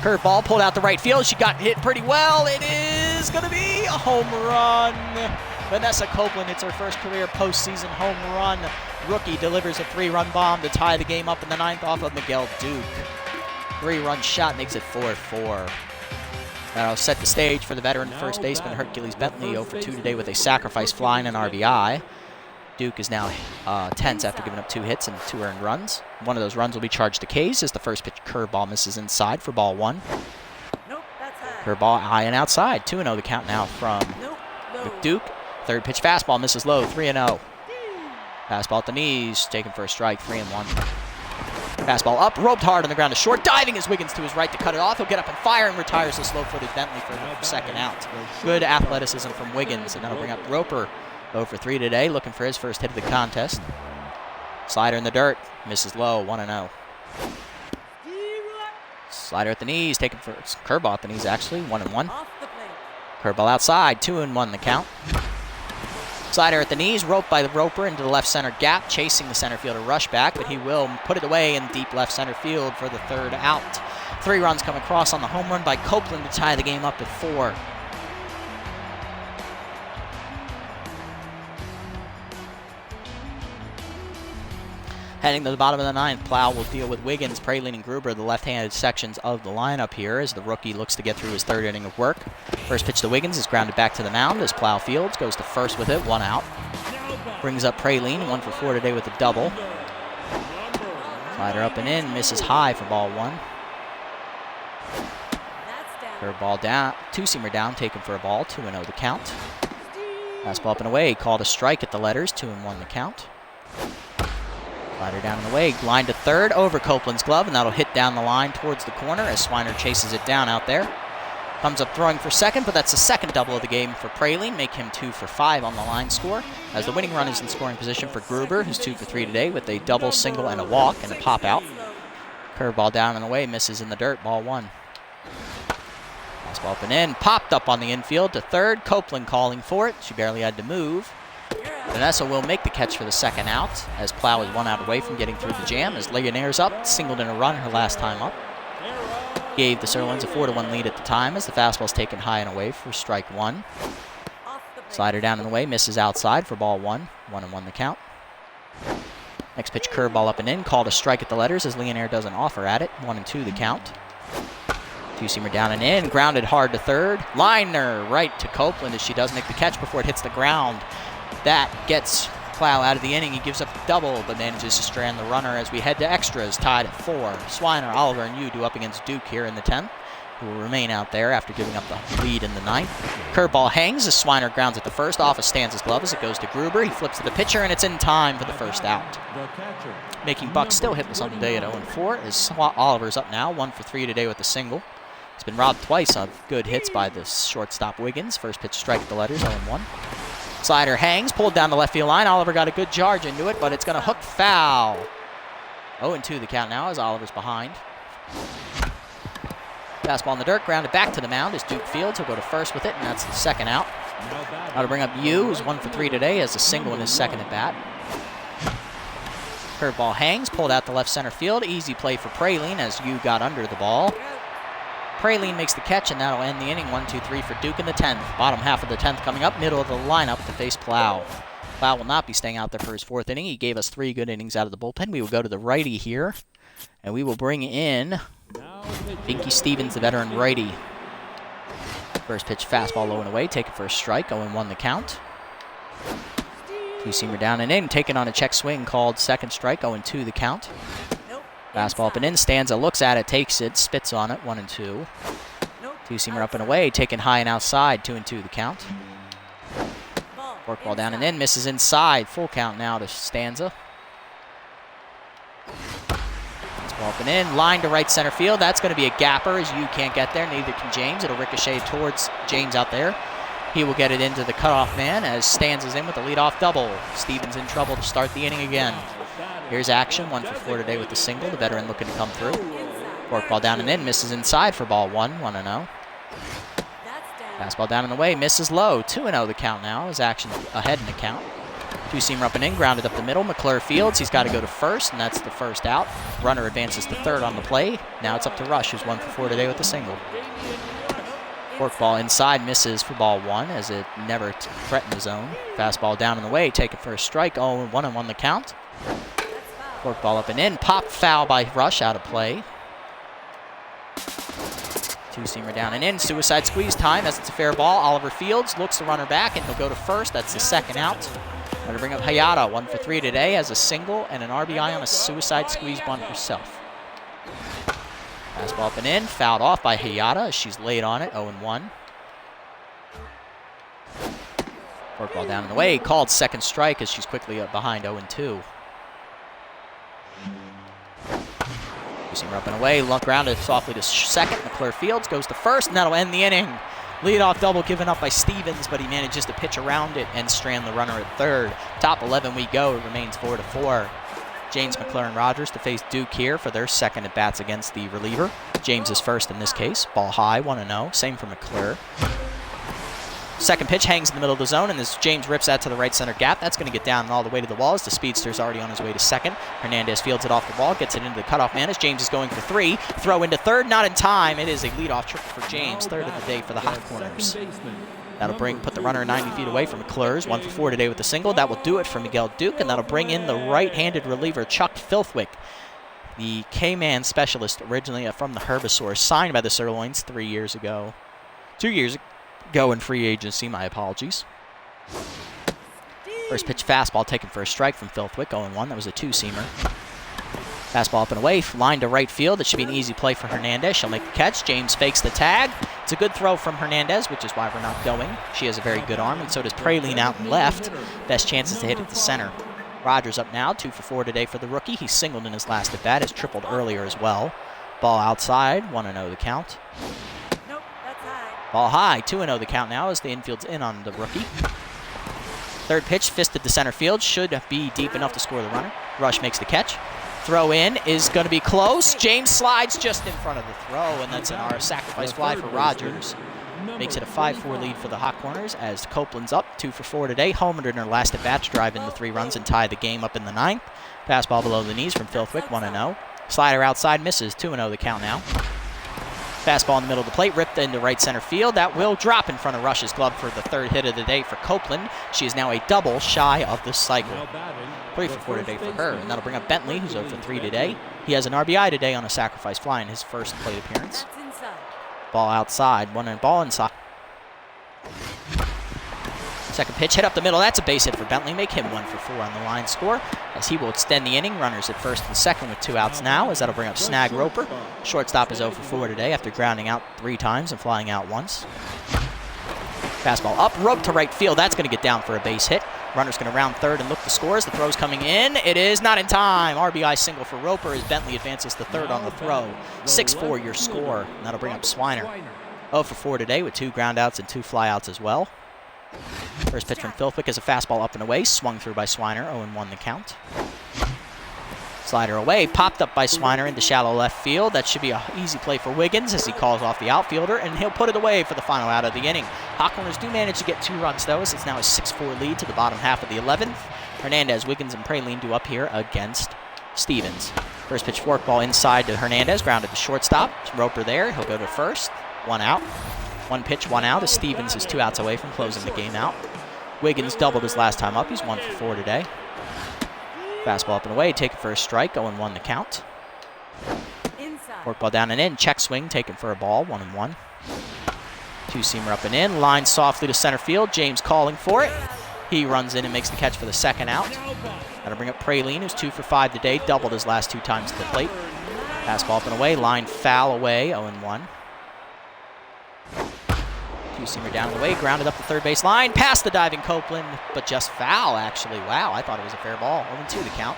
Speaker 1: Curveball pulled out the right field, she got hit pretty well, it is going to be a home run. Vanessa Copeland hits her first career postseason home run. Rookie delivers a 3-run bomb to tie the game up in the 9th off of Miguel Duke. 3-run shot makes it 4-4. That'll set the stage for the veteran first baseman Hercules Bentley, 0 for 2 today with a sacrifice fly and an RBI. Duke is now tense after giving up 2 hits and 2 earned runs. One of those runs will be charged to Kays as the first pitch curveball misses inside for ball 1. Curveball high and outside, 2-0 the count now from Duke. Third pitch fastball misses low, 3-0. Fastball at the knees, taken for a strike, 3-1. Fastball up, roped hard on the ground to short. Diving is Wiggins to his right to cut it off. He'll get up and fire and retires the slow-footed Bentley for the second out. Good athleticism from Wiggins, and that'll bring up Roper, 0 for 3 today, looking for his first hit of the contest. Slider in the dirt, misses low, 1-0. Slider at the knees, taken for curveball at the knees actually, 1-1. Curveball outside, 2-1 the count. Slider at the knees, roped by the Roper into the left center gap, chasing the center fielder rush back, but he will put it away in deep left center field for the third out. 3 runs come across on the home run by Copeland to tie the game up at 4. Heading to the bottom of the 9th, Plow will deal with Wiggins, Praline, and Gruber, the left-handed sections of the lineup here as the rookie looks to get through his 3rd inning of work. First pitch to Wiggins is grounded back to the mound as Plow fields, goes to first with it, 1 out. Brings up Praline, 1 for 4 today with a double. Slider up and in, misses high for ball 1. Curveball down, 2-seamer down, taken for a ball, 2-0 the count. Fastball up and away, called a strike at the letters, 2-1 the count. Slider down and away, line to third, over Copeland's glove, and that'll hit down the line towards the corner as Swiner chases it down out there. Comes up throwing for second, but that's the second double of the game for Praline, make him 2 for 5 on the line score, as the winning run is in scoring position for Gruber, who's 2 for 3 today with a double, single, and a walk, and a pop out. Curveball down and away, misses in the dirt, ball 1. Fastball up and in, popped up on the infield to third. Copeland calling for it. She barely had to move. Vanessa will make the catch for the second out as Plow is 1 out away from getting through the jam as Legionnaires up, singled in a run her last time up. Gave the Sirloins a 4-1 lead at the time as the fastball's taken high and away for strike 1. Slider down and away, misses outside for ball 1. 1-1 the count. Next pitch, curveball up and in, called a strike at the letters as Legionnaire doesn't offer at it. 1-2 the count. Two-seamer down and in, grounded hard to third. Liner right to Copeland as she does make the catch before it hits the ground. That gets Plow out of the inning. He gives up a double, but manages to strand the runner as we head to extras, tied at 4. Swiner, Oliver, and Yu do up against Duke here in the 10th, who will remain out there after giving up the lead in the 9th. Curveball hangs as Swiner grounds at the first off of Stanza's glove as it goes to Gruber. He flips to the pitcher, and it's in time for the first out. Making Buck still hitless on the day at 0-4 as Oliver's up now, 1 for 3 today with a single. He's been robbed twice of good hits by the shortstop Wiggins. First pitch strike at the letters, 0-1. Slider hangs, pulled down the left field line. Oliver got a good charge into it, but it's going to hook foul. 0-2 the count now as Oliver's behind. Fastball in the dirt, grounded back to the mound as Duke fields. He'll go to first with it, and that's the second out. Now to bring up Yu, who's 1 for 3 today, has a single in his second at bat. Curveball hangs, pulled out to left center field. Easy play for Praline as Yu got under the ball. Praline makes the catch, and that'll end the inning. 1-2-3 for Duke in the 10th. Bottom half of the 10th coming up, middle of the lineup to face Plow. Plow will not be staying out there for his 4th inning. He gave us 3 good innings out of the bullpen. We will go to the righty here, and we will bring in Binky Stevens, the veteran righty. First pitch, fastball low and away, taken for a strike, 0-1 the count. Two-seamer down and in, taken on a check swing, called second strike, 0-2 the count. Fastball up and in, Stanza looks at it, takes it, spits on it, 1-2. Two-seamer up and away, taken high and outside, 2-2 the count. Forkball down and in, misses inside, full count now to Stanza. Fastball up and in, line to right center field, that's going to be a gapper as you can't get there, neither can James. It'll ricochet towards James out there. He will get it into the cutoff man as Stanza's in with the leadoff double. Stevens in trouble to start the inning again. Here's action, 1 for 4 today with the single. The veteran looking to come through. Forkball down and in, misses inside for ball 1, 1-0. Fastball down and away, misses low, 2-0 the count now as action ahead in the count. Two-seamer up and in, grounded up the middle. McClure fields, he's got to go to first, and that's the first out. Runner advances to third on the play. Now it's up to Rush, who's 1 for 4 today with the single. Forkball inside, misses for ball 1 as it never threatened the zone. Fastball down and away, taken for a strike, 1-1 the count. Forkball up and in, popped foul by Rush, out of play. Two-seamer down and in, suicide squeeze time as it's a fair ball. Oliver fields, looks the runner back, and he'll go to first. That's the second out. Going to bring up Hayata, 1 for 3 today, has a single and an RBI on a suicide squeeze bunt herself. Fastball up and in, fouled off by Hayata as she's laid on it, 0-1. Forkball down and away, called second strike as she's quickly up behind 0-2. Two-seamer up and away, grounded softly to second. McClure fields, goes to first, and that'll end the inning. Leadoff double given up by Stevens, but he manages to pitch around it and strand the runner at third. Top 11 we go, it remains 4-4. James, McClure, and Rogers to face Duke here for their second at-bats against the reliever. James is first in this case, ball high, 1-0, same for McClure. Second pitch hangs in the middle of the zone, and as James rips that to the right center gap, that's going to get down and all the way to the wall as the speedster's already on his way to second. Hernandez fields it off the ball, gets it into the cutoff man as James is going for 3. Throw into third, not in time. It is a leadoff triple for James, third of the day for the Hot Corners. That'll put the runner 90 feet away from McClure's, 1 for 4 today with the single. That will do it for Miguel Duke, and that'll bring in the right-handed reliever Chuck Filthwick, the K-Man specialist originally from the Herbisaur, signed by the Sirloins 2 years ago in free agency, my apologies. First pitch fastball taken for a strike from Filthwick, 0-1. That was a two-seamer. Fastball up and away, line to right field. It should be an easy play for Hernandez. She'll make the catch. James fakes the tag. It's a good throw from Hernandez, which is why we're not going. She has a very good arm, and so does Praline out and left. Best chances to hit at the center. Rogers up now, 2 for 4 today for the rookie. He singled in his last at-bat, has tripled earlier as well. Ball outside, 1-0 the count. Ball high, 2-0 the count now as the infield's in on the rookie. Third pitch, fisted to center field, should be deep enough to score the runner. Rush makes the catch. throw in is going to be close. James slides just in front of the throw, and that's our sacrifice fly for Rogers. Makes it a 5-4 lead for the Hot Corners as Copeland's up 2 for 4 today. Homered in her last at-bat to drive in the 3 runs and tie the game up in the 9th. Fastball below the knees from Filthwick, 1-0. Slider outside, misses, 2-0 the count now. Fastball in the middle of the plate, ripped into right center field. That will drop in front of Rush's glove for the 3rd hit of the day for Copeland. She is now a double shy of the cycle. 3 for 4 today for her, and that'll bring up Bentley, who's 0 for 3 today. He has an RBI today on a sacrifice fly in his first plate appearance. Ball outside, ball inside. Second pitch, hit up the middle. That's a base hit for Bentley. Make him 1 for 4 on the line score as he will extend the inning. Runners at first and second with 2 outs now, as that'll bring up Snag Roper. Shortstop is 0 for 4 today after grounding out 3 times and flying out once. Fastball up, rope to right field. That's going to get down for a base hit. Runner's going to round third and look the scores. The throw's coming in. It is not in time. RBI single for Roper as Bentley advances to third on the throw. 6-4 your score. And that'll bring up Swiner. 0 for 4 today with 2 groundouts and 2 flyouts as well. First pitch from Filthwick is a fastball up and away. Swung through by Swiner. 0-1 the count. Slider away, popped up by Swiner into shallow left field. That should be an easy play for Wiggins as he calls off the outfielder, and he'll put it away for the final out of the inning. Hot Corners do manage to get 2 runs, though, as it's now a 6-4 lead to the bottom half of the 11th. Hernandez, Wiggins, and Praline do up here against Stevens. First pitch forkball inside to Hernandez, grounded to shortstop. Roper there, he'll go to first. 1 out. 1 pitch, 1 out, as Stevens is 2 outs away from closing the game out. Wiggins doubled his last time up. He's 1 for 4 today. Fastball up and away, taken for a strike, 0-1 the count. Forkball down and in, check swing, taken for a ball, 1-1. 2-seamer up and in, line softly to center field. James calling for it. He runs in and makes the catch for the 2nd out. That'll bring up Praline, who's 2 for 5 today, doubled his last 2 times to the plate. Fastball up and away, line foul away, 0-1. 2-seamer down the way, grounded up the third base line, past the diving Copeland, but just foul, actually. Wow, I thought it was a fair ball. 0-2 the count.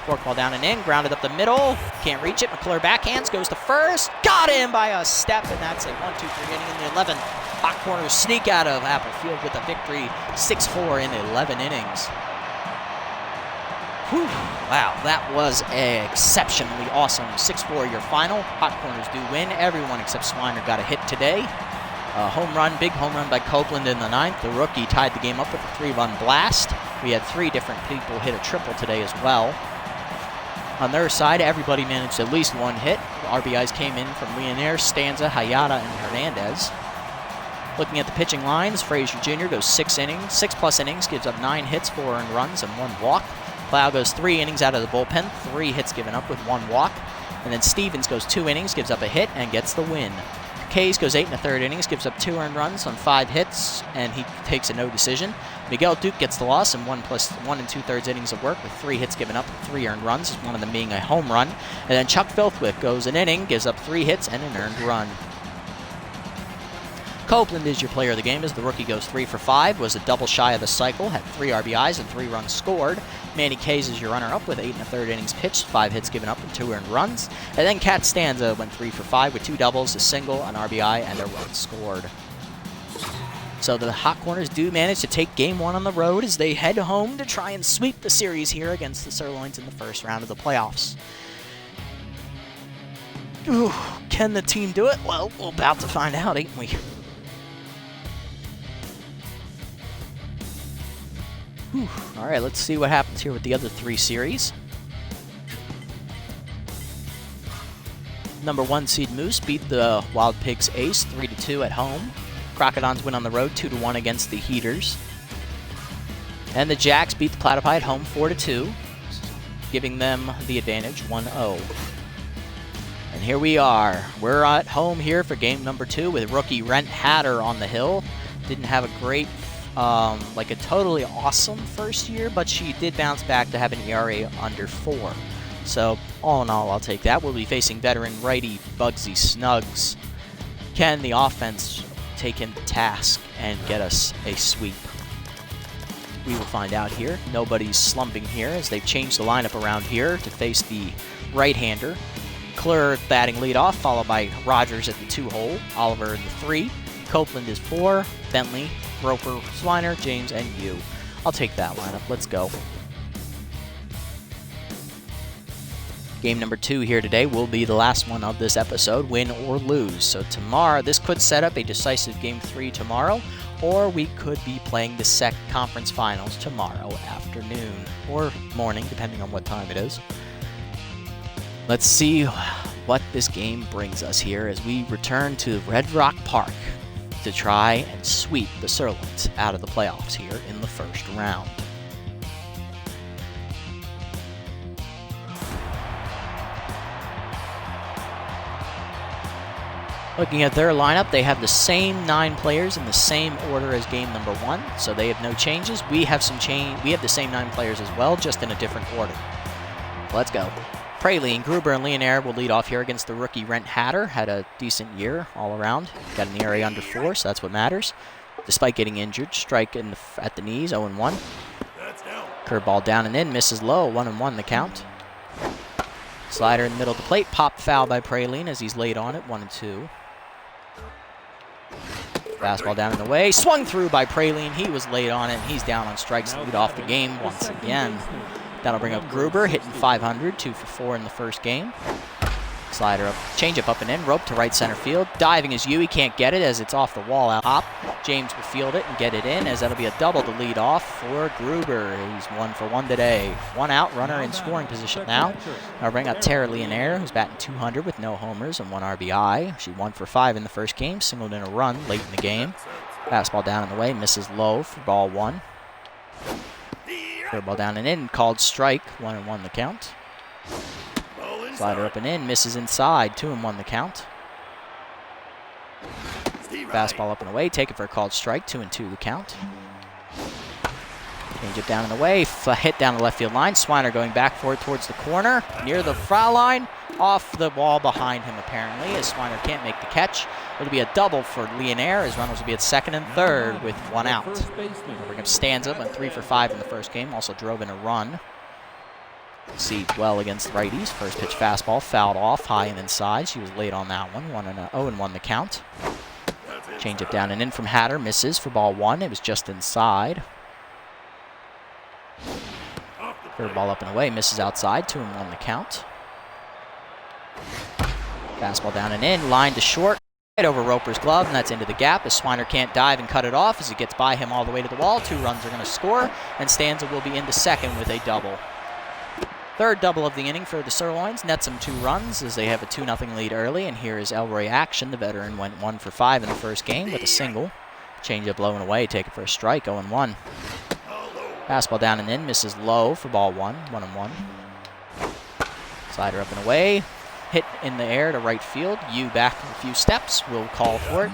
Speaker 1: Forkball down and in, grounded up the middle, can't reach it. McClure backhands, goes to first, got him by a step, and that's a 1-2-3 inning in the 11th. Hot Corners sneak out of Apple Field with a victory, 6-4 in 11 innings. Whew. Wow, that was exceptionally awesome. 6-4 your final. Hot Corners do win. Everyone except Swiner got a hit today. Home run, big home run by Copeland in the 9th. The rookie tied the game up with a 3-run blast. We had 3 different people hit a triple today as well. On their side, everybody managed at least 1 hit. The RBIs came in from Leonaire, Stanza, Hayata, and Hernandez. Looking at the pitching lines, Frazier Jr. goes 6+ innings, gives up 9 hits, 4 earned runs, and 1 walk. Plow goes 3 innings out of the bullpen, 3 hits given up with 1 walk. And then Stevens goes 2 innings, gives up a hit, and gets the win. Kays goes 8 1/3 innings, gives up 2 earned runs on 5 hits, and he takes a no decision. Miguel Duke gets the loss in 1 2/3 innings of work with 3 hits given up and 3 earned runs, one of them being a home run. And then Chuck Filthwick goes an inning, gives up 3 hits and an earned run. Copeland is your player of the game as the rookie goes 3 for 5, was a double shy of the cycle, had 3 RBIs and 3 runs scored. Manny Kays is your runner-up with 8 1/3 innings pitched, 5 hits given up and 2 earned runs. And then Kat Stanza went 3 for 5 with 2 doubles, a single, an RBI, and a run scored. So the Hot Corners do manage to take Game 1 on the road as they head home to try and sweep the series here against the Sirloins in the first round of the playoffs. Ooh, can the team do it? Well, we're about to find out, ain't we? Whew. All right, let's see what happens here with the other 3 series. Number 1 seed Moose beat the Wild Pigs Ace 3-2 at home. Crocodons win on the road 2-1 against the Heaters. And the Jacks beat the Platypi at home 4-2, giving them the advantage 1-0. And here we are. We're at home here for game number 2 with rookie Rent Hatter on the hill. Didn't have a great like a totally awesome first year, but she did bounce back to have an ERA under 4. So, all in all, I'll take that. We'll be facing veteran righty Bugsy Snuggs. Can the offense take him to task and get us a sweep? We will find out here. Nobody's slumping here as they've changed the lineup around here to face the right-hander. Clure batting leadoff, followed by Rogers at the 2-hole, Oliver in the 3. Copeland is 4, Bentley, Roper, Swiner, James, and you. I'll take that lineup. Let's go. Game number 2 here today will be the last one of this episode, win or lose. So tomorrow, this could set up a decisive Game 3 tomorrow, or we could be playing the SEC Conference Finals tomorrow afternoon, or morning, depending on what time it is. Let's see what this game brings us here as we return to Red Rock Park to try and sweep the Sirloins out of the playoffs here in the first round. Looking at their lineup, they have the same 9 players in the same order as game number 1, so they have no changes. We have We have the same 9 players as well, just in a different order. Let's go. Praline, Gruber, and Leonaire will lead off here against the rookie Rent Hatter. Had a decent year all around. Got in the area under 4, so that's what matters. Despite getting injured, strike at the knees, 0-1. Curveball down and in, misses low, 1-1 the count. Slider in the middle of the plate, popped foul by Praline as he's laid on it, 1-2. Fastball down in the way, swung through by Praline. He was laid on it, and he's down on strikes to lead off the game once again. That'll bring up Gruber, hitting .500, 2 for 4 in the first game. Slider up, changeup up and in, rope to right center field. Diving is He can't get it as it's off the wall out top. James will field it and get it in as that'll be a double to lead off for Gruber. He's 1 for 1 today. 1 out, runner in scoring position now. I'll bring up Tara Leonaire, who's batting .200 with no homers and 1 RBI. She 1 for 5 in the first game, singled in a run late in the game. Fastball down in the way, misses low for ball 1. Curveball down and in, called strike, 1-1 the count. Slider up and in, misses inside, 2-1 the count. Fastball up and away, take it for a called strike, 2-2 the count. Change it down in the way, hit down the left field line. Swiner going back for it towards the corner, near the foul line, off the wall behind him apparently, as Swiner can't make the catch. It'll be a double for Leonaire, as runners will be at second and third with 1 out. Bring up Stanza, went 3 for 5 in the first game, also drove in a run. Sieged well against righties. First pitch fastball, fouled off, high and inside. She was late on that one, 0-1 the count. Change up down and in from Hatter, misses for ball 1. It was just inside. Curveball up and away, misses outside, 2-1 the count. Fastball down and in, line to short, right over Roper's glove, and that's into the gap as Swiner can't dive and cut it off as it gets by him all the way to the wall. 2 runs are going to score, and Stanza will be into second with a double. Third double of the inning for the Sirloins, nets them 2 runs as they have a 2-0 lead early, and here is Elroy Action. The veteran went 1 for 5 in the first game with a single. Change up low and away, take it for a strike, 0-1. Fastball down and in, misses low for ball 1, 1-1. Slider up and away, hit in the air to right field. Back a few steps, will call for it.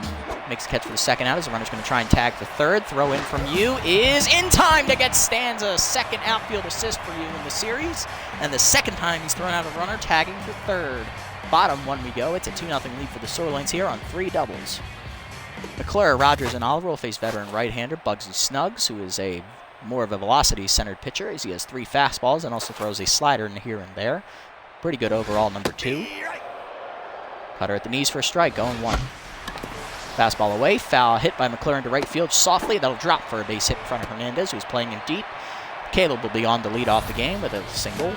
Speaker 1: Makes the catch for the second out as the runner's going to try and tag for third. Throw in from is in time to get Stanza. Second outfield assist for in the series. And the second time he's thrown out a runner, tagging for third. Bottom 1 we go. It's a 2-0 lead for the Sirloins here on 3 doubles. McClure, Rogers, and Oliver will face veteran right-hander Bugsy Snuggs, who is more of a velocity-centered pitcher as he has 3 fastballs and also throws a slider in here and there. Pretty good overall, number 2. Cutter at the knees for a strike, 0-1. Fastball away, foul hit by McClure into right field softly. That'll drop for a base hit in front of Hernandez, who's playing in deep. Caleb will be on to lead off the game with a single.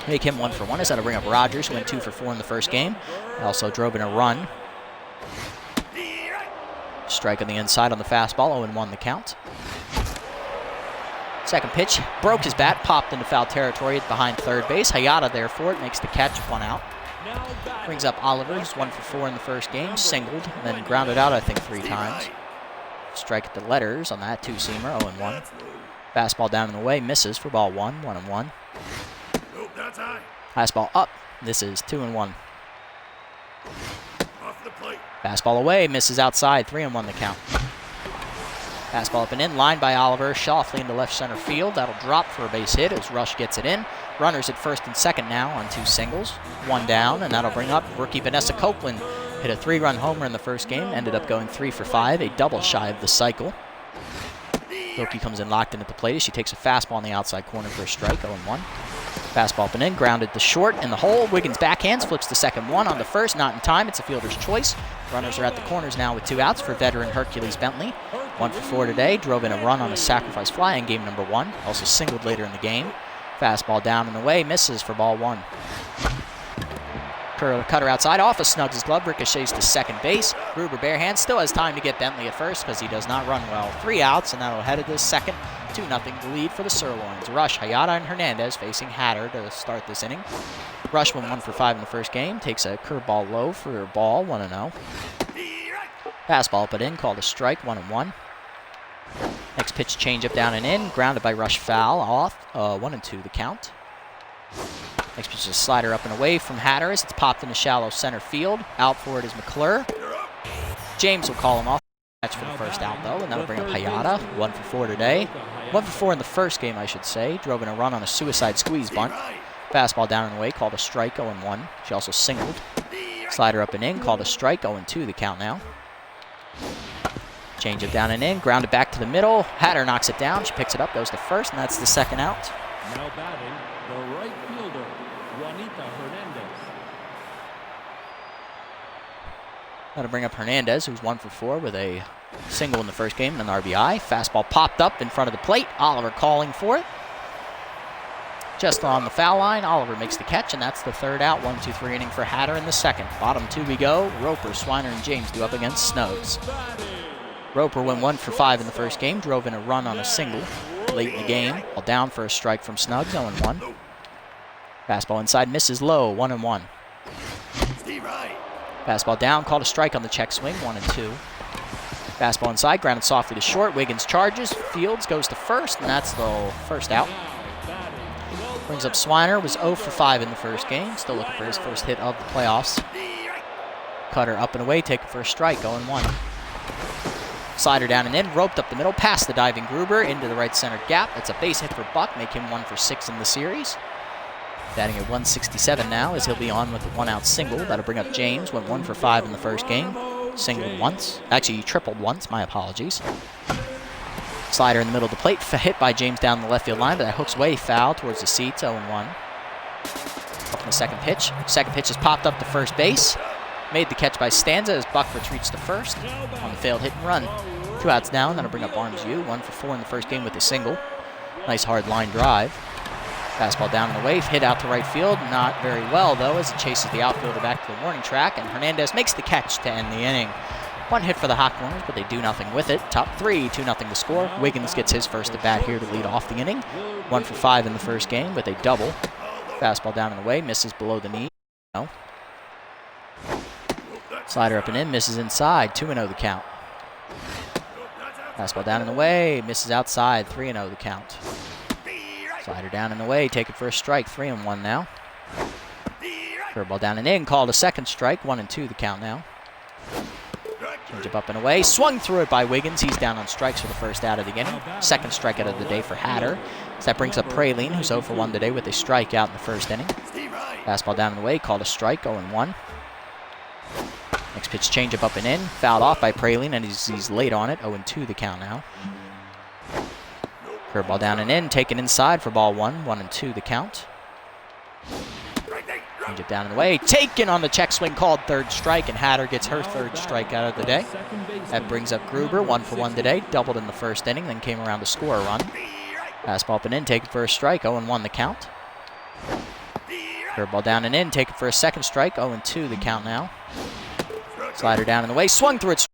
Speaker 1: Make him 1 for 1 as that'll bring up Rogers, who went 2 for 4 in the first game. Also drove in a run. Strike on the inside on the fastball, 0-1 the count. Second pitch, broke his bat, popped into foul territory behind third base. Hayata there for it, makes the catch, 1 out. Brings up Oliver, who's 1 for 4 in the first game, singled, and then grounded out, I think, 3 times. Strike at the letters on that 2-seamer, 0-1. Fastball down in the way, misses for ball 1, 1-1. Fastball up, this is 2-1. Fastball away, misses outside, 3-1 the count. Fastball up and in, lined by Oliver, softly into left center field. That'll drop for a base hit as Rush gets it in. Runners at first and second now on 2 singles. 1 down, and that'll bring up rookie Vanessa Copeland. Hit a 3-run homer in the first game, ended up going 3 for 5, a double shy of the cycle. Wilkie comes in locked in at the plate as she takes a fastball on the outside corner for a strike, 0-1. Fastball up and in, grounded to short in the hole. Wiggins backhands, flips the second one on the first, not in time. It's a fielder's choice. Runners are at the corners now with 2 outs for veteran Hercules Bentley. 1 for 4 today, drove in a run on a sacrifice fly in game number 1. Also singled later in the game. Fastball down and away, misses for ball 1. Cutter outside, off of Snuggs' glove, ricochets to second base. Gruber barehand, still has time to get Bentley at first because he does not run well. 3 outs, and that'll head to the second. 2-0 lead for the Sirloins. Rush, Hayata, and Hernandez facing Hatter to start this inning. Rush went 1 for 5 in the first game, takes a curveball low for a ball, 1-0. Fastball put in, called a strike, 1-1. Next pitch, changeup down and in, grounded by Rush, foul, off, 1-2 the count. Next pitch is a slider up and away from Hatteras. It's popped into shallow center field. Out for it is McClure. James will call him off. Catch for the first out, though, and that'll bring up Hayata. 1 for 4 today. 1 for 4 in the first game, I should say. Drove in a run on a suicide squeeze bunt. Fastball down and away, called a strike, 0-1. She also singled. Slider up and in, called a strike, 0-2 the count now. Change it down and in, grounded back to the middle. Hatter knocks it down. She picks it up, goes to first, and that's the second out.
Speaker 2: Now batting, the right fielder, Juanita Hernandez.
Speaker 1: That'll bring up Hernandez, who's 1 for 4 with a single in the first game and an RBI. Fastball popped up in front of the plate. Oliver calling for it. Just on the foul line, Oliver makes the catch, and that's the third out. 1-2-3 inning for Hatter in the second. Bottom 2 we go. Roper, Swiner, and James do up against Snuggs. Roper went 1 for 5 in the first game, drove in a run on a single late in the game. Down for a strike from Snuggs, 0-1. Fastball inside, misses low, 1-1. Fastball down, called a strike on the check swing, 1-2. Fastball inside, grounded softly to short. Wiggins charges, Fields goes to first, and that's the first out. Brings up Swiner, was 0 for 5 in the first game, still looking for his first hit of the playoffs. Cutter up and away, taken for a strike, 0-1. Slider down and in, roped up the middle, past the diving Gruber, into the right center gap. That's a base hit for Buck, make him 1 for 6 in the series. Batting at 167 now as he'll be on with the 1-out single. That'll bring up James, went 1 for 5 in the first game. Singled once. Actually, he tripled once, my apologies. Slider in the middle of the plate, hit by James down the left field line, but that hooks way foul towards the seats, 0-1. Up in the second pitch. Second pitch is popped up to first base. Made the catch by Stanza as Buck retreats to first on the failed hit and run. 2 outs down, that'll bring up Arms U. 1 for 4 in the first game with a single. Nice hard line drive. Fastball down and away, hit out to right field. Not very well, though, as it chases the outfielder back to the warning track, and Hernandez makes the catch to end the inning. 1 hit for the Hot Corners, but they do nothing with it. Top 3, 2-0 to score. Wiggins gets his first at bat here to lead off the inning. 1 for 5 in the first game with a double. Fastball down and away, misses below the knee. No. Slider up and in, misses inside, 2-0 the count. Fastball down and away, misses outside, 3-0 the count. Slider down and away, take it for a strike, 3-1 now. Curveball down and in, called a second strike, 1-2 the count now. Changeup up and away, swung through it by Wiggins. He's down on strikes for the first out of the inning. Second strikeout of the day for Hatter. So that brings up Praline, who's 0 for 1 today with a strikeout in the first inning. Fastball down and away, called a strike, 0-1. Next pitch, changeup up and in, fouled off by Praline, and he's late on it, 0-2 the count now. Curveball down and in, taken inside for ball 1, 1-2 the count. Changeup down and away, taken on the check swing, called third strike, and Hatter gets her third strikeout of the day. That brings up Gruber, 1 for 1 today, doubled in the first inning, then came around to score a run. Fastball up and in, taken for a strike, 0-1 the count. Curveball down and in, taken for a second strike, 0-2 the count now. Slider down and away, swung through it.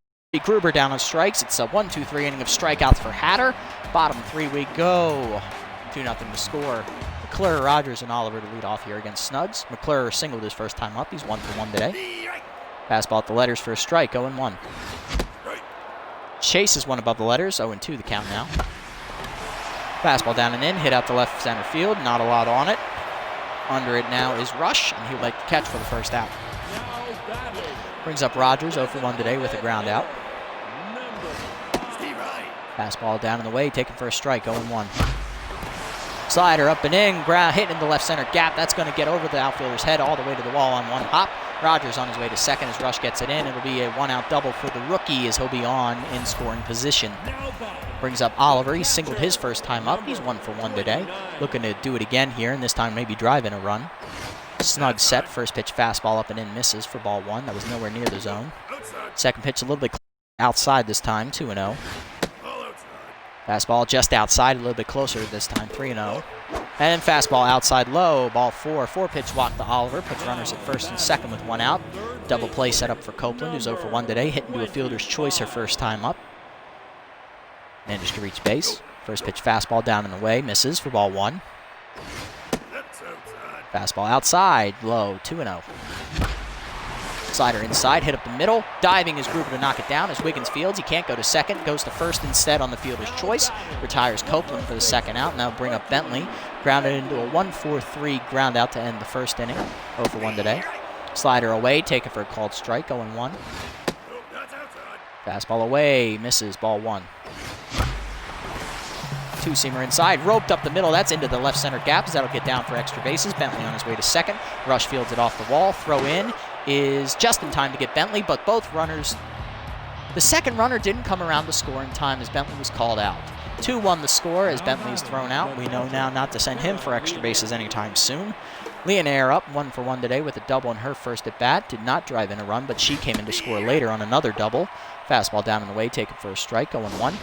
Speaker 1: Gruber down on strikes. It's a 1-2-3 inning of strikeouts for Hatter. Bottom 3 we go. 2-0 to score. McClure, Rogers, and Oliver to lead off here against Snuggs. McClure singled his first time up. He's 1 for 1 today. Fastball at the letters for a strike, 0-1. Chase is 1 above the letters, 0-2 the count now. Fastball down and in, hit out to left center field. Not a lot on it. Under it now is Rush, and he would like to catch for the first out. Brings up Rogers, 0 for 1 today with a ground out. Fastball down in the way, taken for a strike, 0-1. Slider up and in, hit in the left center gap. That's going to get over the outfielder's head all the way to the wall on 1 hop. Rogers on his way to second as Rush gets it in. It'll be a 1-out double for the rookie as he'll be on in scoring position. Brings up Oliver. He singled his first time up. He's 1 for 1 today. Looking to do it again here, and this time maybe drive in a run. Snug set, first pitch fastball up and in, misses for ball 1. That was nowhere near the zone. Second pitch a little bit outside this time, 2-0. Fastball just outside, a little bit closer this time, 3-0. And fastball outside low, ball 4. 4-pitch walk to Oliver, puts runners at first and second with 1 out. Double play set up for Copeland, who's 0 for 1 today, hit into a fielder's choice her first time up. Manages to reach base. First pitch fastball down and away, misses for ball 1. Fastball outside, low, 2-0. Slider inside, hit up the middle. Diving is Gruber to knock it down as Wiggins fields. He can't go to second, goes to first instead on the fielder's choice. Retires Copeland for the second out. Now bring up Bentley. Grounded into a 1-4-3 ground out to end the first inning. 0 for 1 today. Slider away, taken for a called strike, 0-1. Fastball away, misses, ball 1. Two-seamer inside, roped up the middle. That's into the left center gap as that'll get down for extra bases. Bentley on his way to second. Rush fields it off the wall. Throw in is just in time to get Bentley, but both runners, the second runner didn't come around to score in time as Bentley was called out. 2-1 the score as Bentley's thrown out. We know now not to send him for extra bases anytime soon. Leonaire up 1 for 1 today with a double in her first at bat. Did not drive in a run, but she came in to score later on another double. Fastball down and away, taken for a strike, 0-1.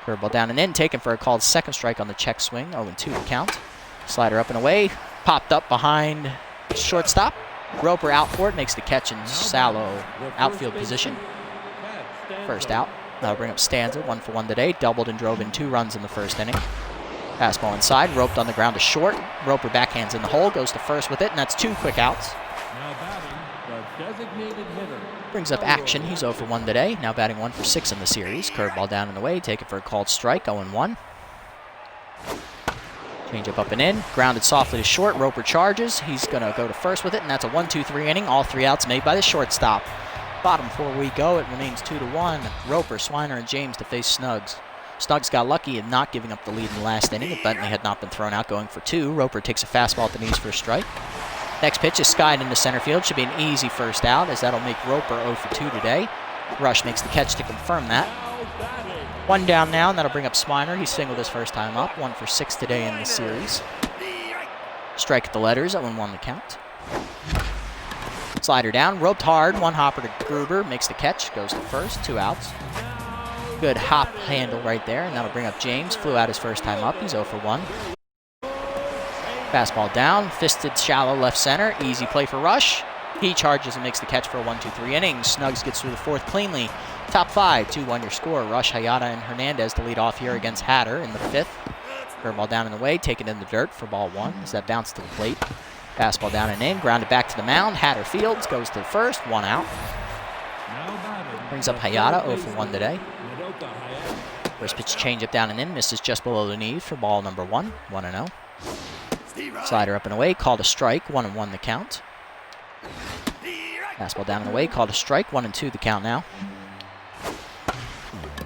Speaker 1: Curveball down and in, taken for a called second strike on the check swing, 0-2 the count. Slider up and away, popped up behind shortstop. Roper out for it, makes the catch in shallow outfield position. First out. That'll bring up Stanza, 1 for 1 today. Doubled and drove in 2 runs in the first inning. Fastball inside, roped on the ground to short. Roper backhands in the hole, goes to first with it, and that's 2 quick outs.
Speaker 2: Now batting, the designated hitter.
Speaker 1: Brings up Action, he's 0 for 1 today. Now batting 1 for 6 in the series. Curveball down and away, taken for a called strike, 0-1. Changeup up and in, grounded softly to short. Roper charges. He's going to go to first with it, and that's a 1-2-3 inning. All 3 outs made by the shortstop. Bottom 4 we go. It remains 2-1. Roper, Swiner, and James to face Snuggs. Snuggs got lucky in not giving up the lead in the last inning. If Bentley had not been thrown out, going for 2. Roper takes a fastball at the knees for a strike. Next pitch is skied into center field. Should be an easy first out, as that'll make Roper 0 for 2 today. Rush makes the catch to confirm that. 1 down now, and that'll bring up Swiner. He singled his first time up. 1 for 6 today in the series. Strike at the letters, 0-1 the count. Slider down, roped hard. 1 hopper to Gruber, makes the catch, goes to first, 2 outs. Good hop handle right there, and that'll bring up James. Flew out his first time up. He's 0 for 1. Fastball down, fisted shallow left center. Easy play for Rush. He charges and makes the catch for a 1-2-3 inning. Snuggs gets through the 4th cleanly. Top 5, 2-1 your score. Rush, Hayata, and Hernandez to lead off here against Hatter in the 5th. Curveball down and away, taken in the dirt for ball 1 as that bounced to the plate. Fastball down and in, grounded back to the mound. Hatter fields, goes to the first, 1 out. Brings up Hayata, 0 for 1 today. First pitch changeup down and in, misses just below the knee for ball number 1, 1-0. Slider up and away, called a strike, 1-1 the count. Fastball down and away, called a strike, 1-2 the count now.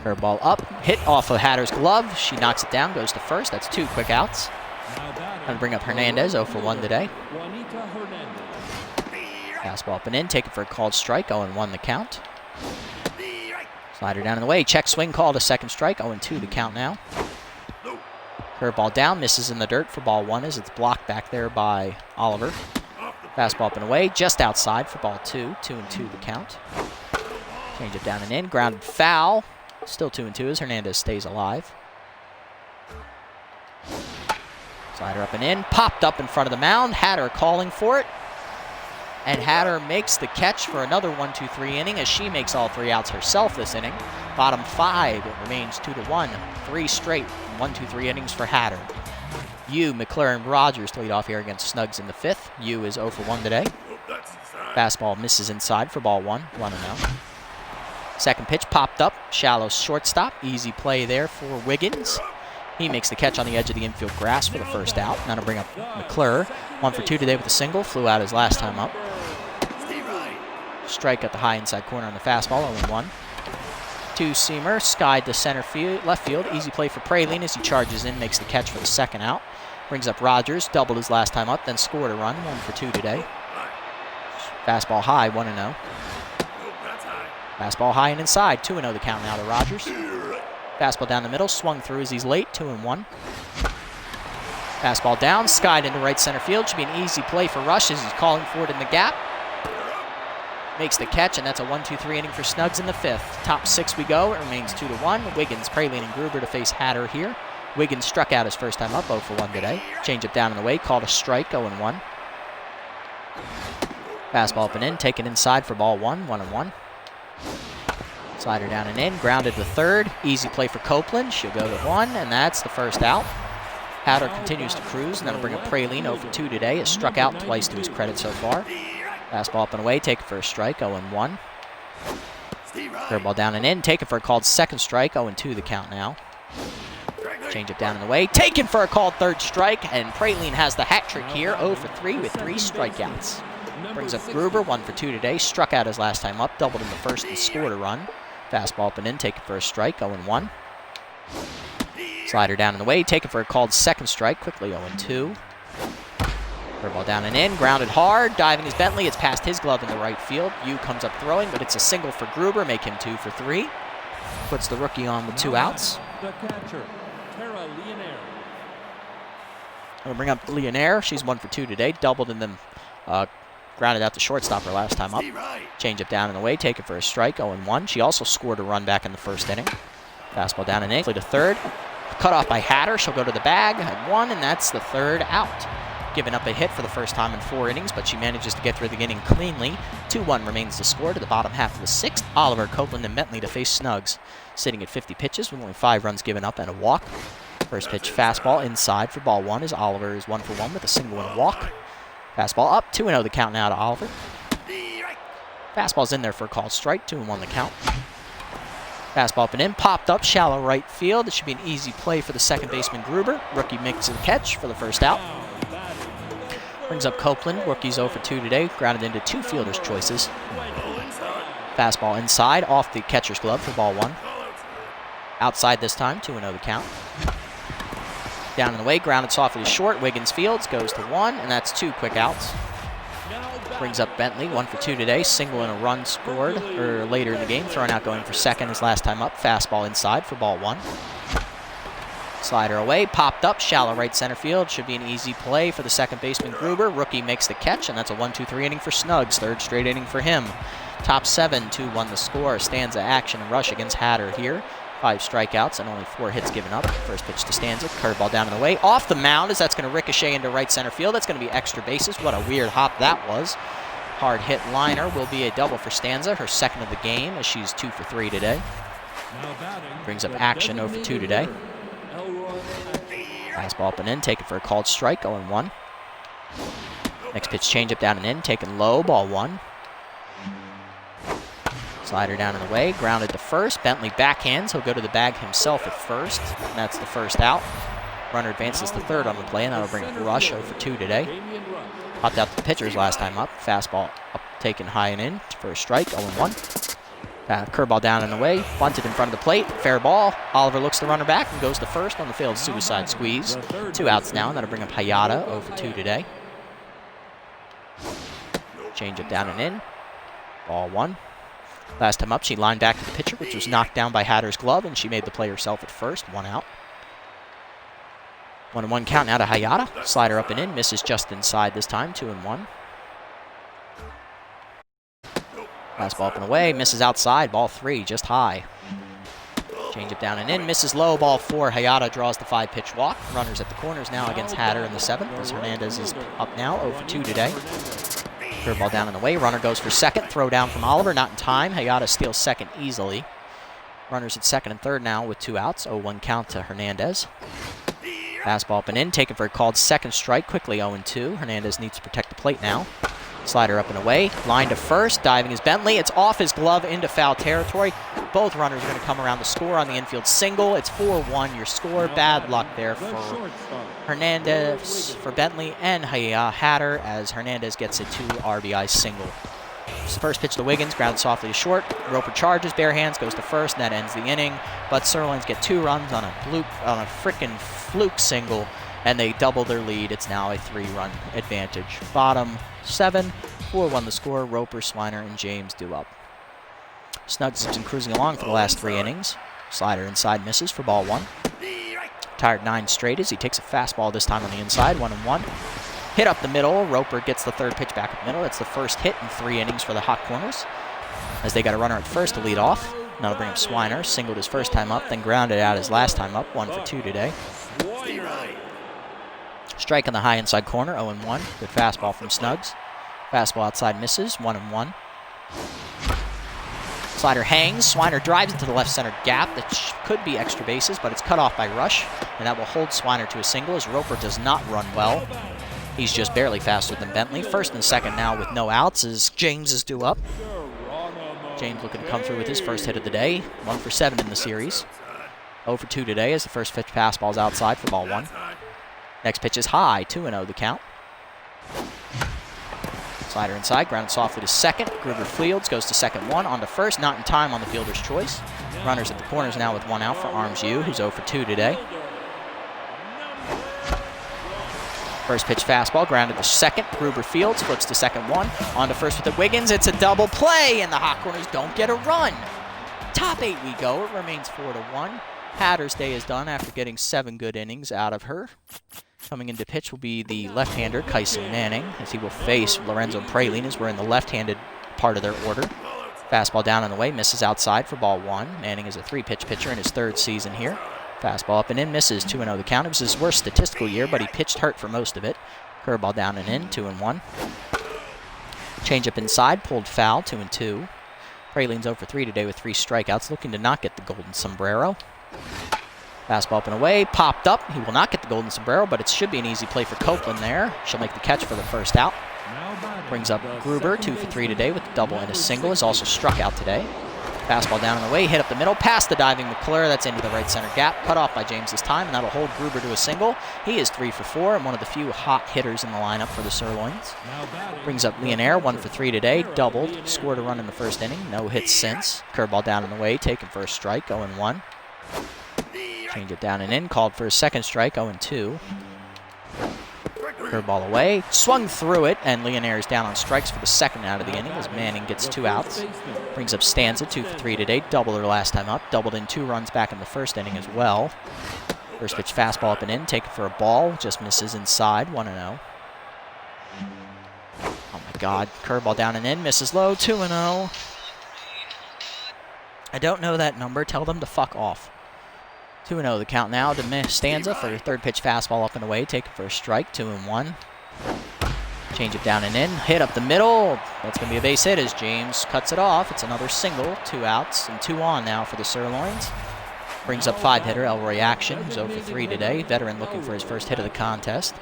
Speaker 1: Curveball up, hit off of Hatter's glove. She knocks it down, goes to first. That's 2 quick outs. Gonna bring up Hernandez, 0 for 1 today. Fastball up and in, taken for a called strike, 0-1 the count. Slider down and away, check swing, called a second strike, 0-2 the count now. Curveball down, misses in the dirt for ball 1 as it's blocked back there by Oliver. Fastball up and away, just outside for ball 2, 2-2 the count. Change it down and in, grounded foul. Still 2-2 as Hernandez stays alive. Slider up and in, popped up in front of the mound. Hatter calling for it. And Hatter makes the catch for another 1-2-3 inning as she makes all 3 outs herself this inning. Bottom 5, it remains 2-1. 3 straight 1-2-3 innings for Hatter. Yu, McClure, and Rogers to lead off here against Snuggs in the 5th. Yu is 0 for 1 today. Fastball misses inside for ball 1, 1-0. Second pitch popped up, shallow shortstop. Easy play there for Wiggins. He makes the catch on the edge of the infield grass for the first out. Now to bring up McClure. 1 for 2 today with a single. Flew out his last time up. Strike at the high inside corner on the fastball, 0-1. 2-seamer, skied to center field, left field. Easy play for Praline as he charges in, makes the catch for the second out. Brings up Rogers, doubled his last time up, then scored a run, 1 for 2 today. Fastball high, 1-0. Fastball high and inside, 2-0 the count now to Rogers. Fastball down the middle, swung through as he's late, 2-1. Fastball down, skied into right center field. Should be an easy play for Rush as he's calling for it in the gap. Makes the catch, and that's a 1-2-3 inning for Snuggs in the 5th. Top 6 we go. It remains 2-1. Wiggins, Praline, and Gruber to face Hatter here. Wiggins struck out his first time up, 0 for 1 today. Change up down and away, called a strike, 0 and 1. Fastball up and in, taken inside for ball 1, 1 and 1. Slider down and in, grounded to third. Easy play for Copeland. She'll go to 1, and that's the first out. Hatter continues to cruise, and that'll bring up Praline 0 for 2 today. Has struck out twice to his credit so far. Fastball up and away, taken for a strike, 0 and 1. Curveball down and in, taken for a called second strike, 0 and 2 the count now. Change it down and away, taken for a called third strike, and Praline has the hat trick here, 0 for 3 with 3 strikeouts. Brings up Gruber, 1 for 2 today, struck out his last time up, doubled in the first and scored a run. Fastball up and in, taken for a strike, 0 and 1. Slider down and away, taken for a called second strike, quickly 0 and 2. Curveball down and in, grounded hard, diving is Bentley, it's past his glove in the right field. Yu comes up throwing, but it's a single for Gruber, make him 2 for 3. Puts the rookie on with 2 outs.
Speaker 2: The catcher, Tara Leonaire.
Speaker 1: We'll bring up Leonaire, she's 1 for 2 today, doubled and then grounded out the shortstop her last time up. Change up down and away, taken for a strike, 0 and 1. She also scored a run back in the first inning. Fastball down and in, to third. Cut off by Hatter, she'll go to the bag, at 1, and that's the third out. Giving up a hit for the first time in 4 innings, but she manages to get through the inning cleanly. 2-1 remains the score to the bottom half of the 6th. Oliver, Copeland, and Bentley to face Snuggs, sitting at 50 pitches with only 5 runs given up and a walk. First pitch fastball inside for ball 1 as Oliver is 1 for 1 with a single and a walk. Fastball up, 2-0 the count now to Oliver. Fastball's in there for a called strike, 2-1 the count. Fastball up and in, popped up, shallow right field. It should be an easy play for the second baseman Gruber. Rookie makes the catch for the first out. Brings up Copeland, rookie's 0 for 2 today, grounded into 2 fielders' choices. Fastball inside, off the catcher's glove for ball 1. Outside this time, 2-0 the count. Down and away, grounded softly short. Wiggins fields, goes to 1, and that's 2 quick outs. Brings up Bentley, 1 for 2 today, single and a run scored later in the game. Thrown out going for second his last time up. Fastball inside for ball 1. Slider away, popped up, shallow right center field. Should be an easy play for the second baseman Gruber. Rookie makes the catch, and that's a 1-2-3 inning for Snuggs. Third straight inning for him. Top 7, 2-1 the score. Stanza action and rush against Hatter here. 5 strikeouts and only 4 hits given up. First pitch to Stanza, curveball down and away. Off the mound as that's going to ricochet into right center field. That's going to be extra bases. What a weird hop that was. Hard hit liner will be a double for Stanza, her second of the game as she's 2 for 3 today. Brings up action 0 for 2 today. Fastball up and in, taken for a called strike, 0 and 1. Next pitch change up down and in, taken low, ball 1. Slider down and away, grounded to first. Bentley backhands. He'll go to the bag himself at first, and that's the first out. Runner advances to third on the play, and that'll bring up Rush 0 for 2 today. Popped out the pitchers last time up. Fastball up, taken high and in for a strike, 0 and 1. Curveball down and away, bunted in front of the plate. Fair ball. Oliver looks the runner back and goes to first on the failed suicide squeeze. 2 outs now, and that'll bring up Hayata 0 for 2 today. Change it down and in. Ball 1. Last time up, she lined back to the pitcher, which was knocked down by Hatter's glove, and she made the play herself at first. 1 out. 1-1 count now to Hayata. Slider up and in, misses just inside this time, 2-1. Fastball up and away, misses outside, ball 3, just high. Change it down and in, misses low, ball 4. Hayata draws the 5-pitch walk. Runners at the corners now against Hatter in the 7th, as Hernandez is up now, 0 for 2 today. Curveball down and away, runner goes for second, throw down from Oliver, not in time. Hayata steals second easily. Runners at second and third now with 2 outs, 0-1 count to Hernandez. Fastball up and in, taken for a called second strike, quickly 0-2. Hernandez needs to protect the plate now. Slider up and away, line to first, diving is Bentley. It's off his glove into foul territory. Both runners are going to come around the score on the infield single. It's 4-1 your score. Bad luck there for Hernandez, for Bentley, and Hatter as Hernandez gets a 2 RBI single. First pitch to Wiggins, grounded softly to short. Roper charges, bare hands, goes to first, and that ends the inning. But Sirloins get 2 runs on a frickin' fluke single, and they double their lead. It's now a 3-run advantage. Bottom 7, 4-1 the score. Roper, Swiner, and James due up. Snuggs has been cruising along for the last 3 innings. Slider inside misses for ball 1. Tired 9 straight as he takes a fastball this time on the inside, 1-1. Hit up the middle. Roper gets the 3rd pitch back up the middle. It's the first hit in 3 innings for the Hot Corners, as they got a runner at first to lead off. That'll bring up Swiner. Singled his first time up, then grounded out his last time up. 1 for 2 today. Strike on the high inside corner, 0-1. Good fastball from Snugs. Fastball outside misses, 1-1. Slider hangs. Swiner drives into the left center gap. That could be extra bases, but it's cut off by Rush, and that will hold Swiner to a single as Roper does not run well. He's just barely faster than Bentley. First and second now with no outs as James is due up. James looking to come through with his first hit of the day. 1 for 7 in the series. 0 for 2 today as the first pitch fastball is outside for ball 1. Next pitch is high, 2-0 the count. Slider inside, grounded softly to second. Gruber fields, goes to second 1, on to first, not in time on the fielder's choice. Runners at the corners now with 1 out for Arms U, who's 0 for 2 today. First pitch fastball, grounded to second. Gruber fields, flips to second 1. On to first with the Wiggins. It's a double play, and the Hot Corners don't get a run. Top 8 we go. It remains 4-1. Hatter's day is done after getting 7 good innings out of her. Coming into pitch will be the left-hander, Kyson Manning, as he will face Lorenzo Praline as we're in the left-handed part of their order. Fastball down and away, misses outside for ball 1. Manning is a 3-pitch pitcher in his 3rd season here. Fastball up and in, misses, 2-0 the count. It was his worst statistical year, but he pitched hurt for most of it. Curveball down and in, 2-1. Changeup inside, pulled foul, 2-2. Praline's 0 for 3 today with 3 strikeouts, looking to not get the golden sombrero. Fastball up and away, popped up. He will not get the golden sombrero, but it should be an easy play for Copeland there. She'll make the catch for the first out. Brings up Gruber, 2 for 3 today with a double and a single. Is also struck out today. Fastball down and away, hit up the middle, past the diving McClure. That's into the right center gap. Cut off by James this time, and that'll hold Gruber to a single. He is 3 for 4 and one of the few hot hitters in the lineup for the Sirloins. Brings up Leonaire, 1 for 3 today. Doubled, scored a run in the first inning. No hits since. Curveball down and away, taken for a strike, 0-1. Change it down and in, called for a second strike, 0-2. Curveball away, swung through it, and Leonaire is down on strikes for the second out of the inning as Manning gets 2 outs. Brings up Stanza, 2 for 3 today, doubled her last time up, doubled in 2 runs back in the first inning as well. First pitch fastball up and in, taken for a ball, just misses inside, 1-0. Oh my God, curveball down and in, misses low, 2-0. I don't know that number, tell them to fuck off. 2-0 the count now to Stanza for a 3rd pitch fastball up and away, taken for a strike, 2-1. Change it down and in, hit up the middle. That's going to be a base hit as James cuts it off. It's another single, 2 outs and 2 on now for the Sirloins. Brings up 5-hitter Elroy Action, who's 0 for 3 today. Veteran looking for his first hit of the contest.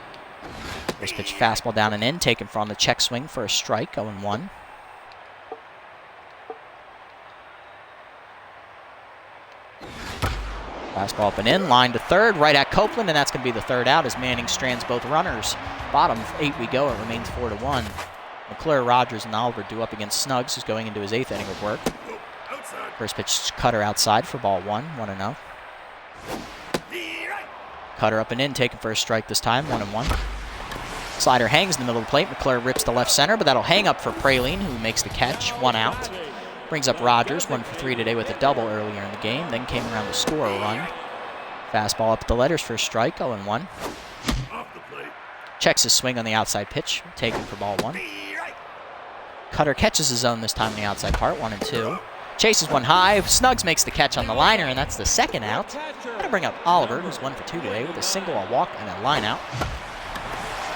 Speaker 1: First pitch fastball down and in, taken from the check swing for a strike, 0-1. Fastball up and in, line to third, right at Copeland, and that's going to be the 3rd out as Manning strands both runners. Bottom 8 we go, it remains 4-1. McClure, Rogers, and Oliver due up against Snugs, who's going into his 8th inning of work. First pitch cutter outside for ball 1, 1-0. Cutter up and in, taken for a strike this time, 1-1. Slider hangs in the middle of the plate, McClure rips to left center, but that'll hang up for Praline, who makes the catch, 1 out. Brings up Rogers, 1 for 3 today with a double earlier in the game, then came around to score a run. Fastball up the letters for a strike, 0-1. Checks his swing on the outside pitch, taken for ball 1. Cutter catches his own this time on the outside part, 1-2. Chases one high, Snugs makes the catch on the liner, and that's the 2nd out. Gonna bring up Oliver, who's 1 for 2 today with a single, a walk, and a line out.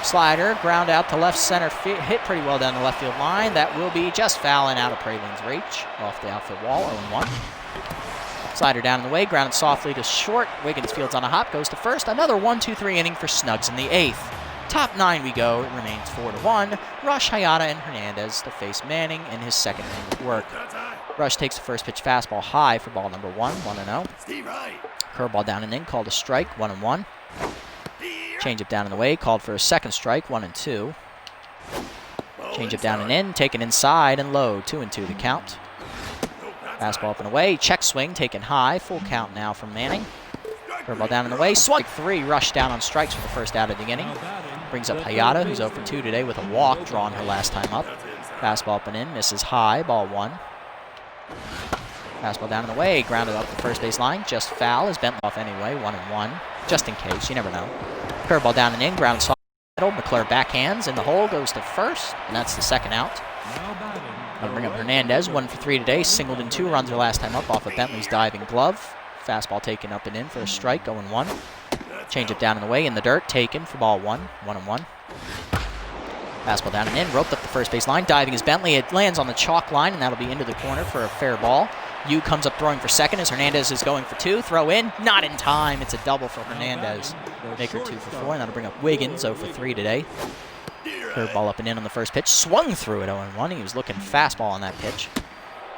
Speaker 1: Slider, ground out to left center, hit pretty well down the left field line. That will be just foul and out of Praline's reach, off the outfield wall, 0-1. Slider down in the way, grounded softly to short. Wiggins fields on a hop, goes to first. Another 1-2-3 inning for Snugs in the 8th. Top 9 we go, it remains 4-1. Rush, Hayata, and Hernandez to face Manning in his 2nd inning of work. Rush takes the first pitch fastball high for ball number 1, 1-0. Curveball down and in, called a strike, 1-1. Change it down in the way, called for a 2nd strike, 1-2. Change it down and in, taken inside and low, 2-2 the count. Fastball up and away, check swing, taken high, full count now from Manning. Curveball down in the way, swung 3, Rush down on strikes for the first out of the inning. Brings up Hayata, who's 0 for 2 today with a walk, drawn her last time up. Fastball up and in, misses high, ball 1. Fastball down in the way, grounded up the first base line, just foul, is bent off anyway, 1-1, just in case, you never know. Curveball down and in, ground soft middle, McClure backhands in the hole, goes to first, and that's the 2nd out. Gonna bring up Hernandez, 1 for 3 today. Singled in 2 runs her last time up off of Bentley's diving glove. Fastball taken up and in for a strike, 0-1. Change it down and away in the dirt, taken for ball 1, 1-1. Fastball down and in, roped up the first base line. Diving is Bentley. It lands on the chalk line, and that'll be into the corner for a fair ball. Yu comes up throwing for second as Hernandez is going for 2. Throw in, not in time. It's a double for Hernandez. Make her 2 for 4, and that'll bring up Wiggins, 0 for 3 today. Curveball up and in on the first pitch. Swung through it 0-1. He was looking fastball on that pitch.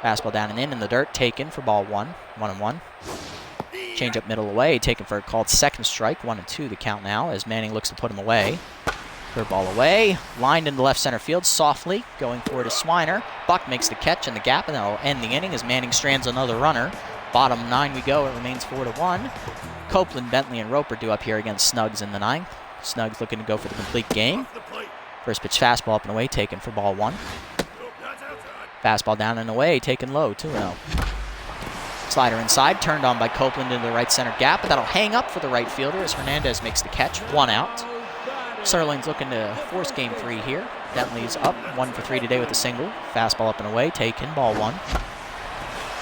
Speaker 1: Fastball down and in the dirt, taken for ball 1, 1-1. Change up middle away, taken for a called second strike, 1-2 the count now as Manning looks to put him away. Curveball away, lined into left center field softly, going forward to Swiner. Buck makes the catch in the gap, and that'll end the inning as Manning strands another runner. Bottom 9 we go, it remains 4-1. Copeland, Bentley, and Roper due up here against Snuggs in the 9th. Snuggs looking to go for the complete game. First pitch fastball up and away, taken for ball 1. Fastball down and away, taken low, 2-0. Slider inside, turned on by Copeland into the right center gap, but that'll hang up for the right fielder as Hernandez makes the catch, 1 out. Sirloins looking to force game 3 here. Bentley's up, 1 for 3 today with a single. Fastball up and away, taken, ball 1.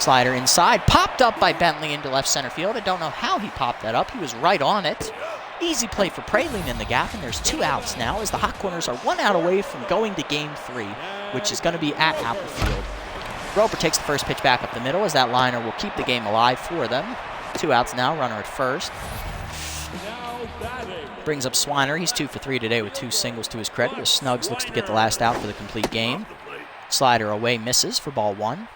Speaker 1: Slider inside, popped up by Bentley into left center field. I don't know how he popped that up. He was right on it. Easy play for Praline in the gap, and there's 2 outs now as the Hot Corners are 1 out away from going to game 3, which is going to be at Apple Field. Roper takes the first pitch back up the middle as that liner will keep the game alive for them. 2 outs now, runner at first. Brings up Swiner. He's 2 for 3 today with 2 singles to his credit as Snuggs looks to get the last out for the complete game. Slider away misses for ball 1.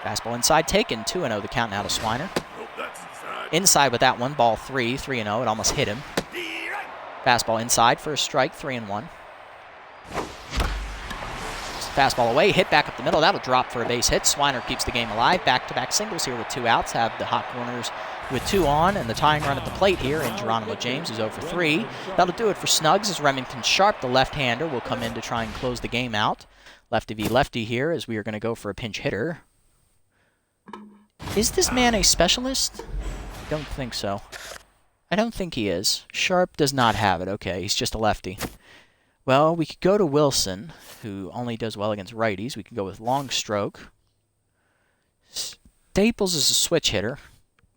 Speaker 1: Fastball inside taken, 2-0 the count now to Swiner. Inside with that one, ball 3, 3-0. It almost hit him. Fastball inside for a strike, 3-1. Fastball away, hit back up the middle. That'll drop for a base hit. Swiner keeps the game alive. Back-to-back singles here with 2 outs. Have the Hot Corners with 2 on, and the tying run at the plate here in Geronimo James, who's 0 for 3. That'll do it for Snuggs as Remington Sharp, the left-hander, will come in to try and close the game out. Lefty v. lefty here as we are going to go for a pinch hitter. Is this man a specialist? Don't think so. I don't think he is. Sharp does not have it. Okay, he's just a lefty. Well, we could go to Wilson, who only does well against righties. We could go with Long Stroke. Staples is a switch hitter.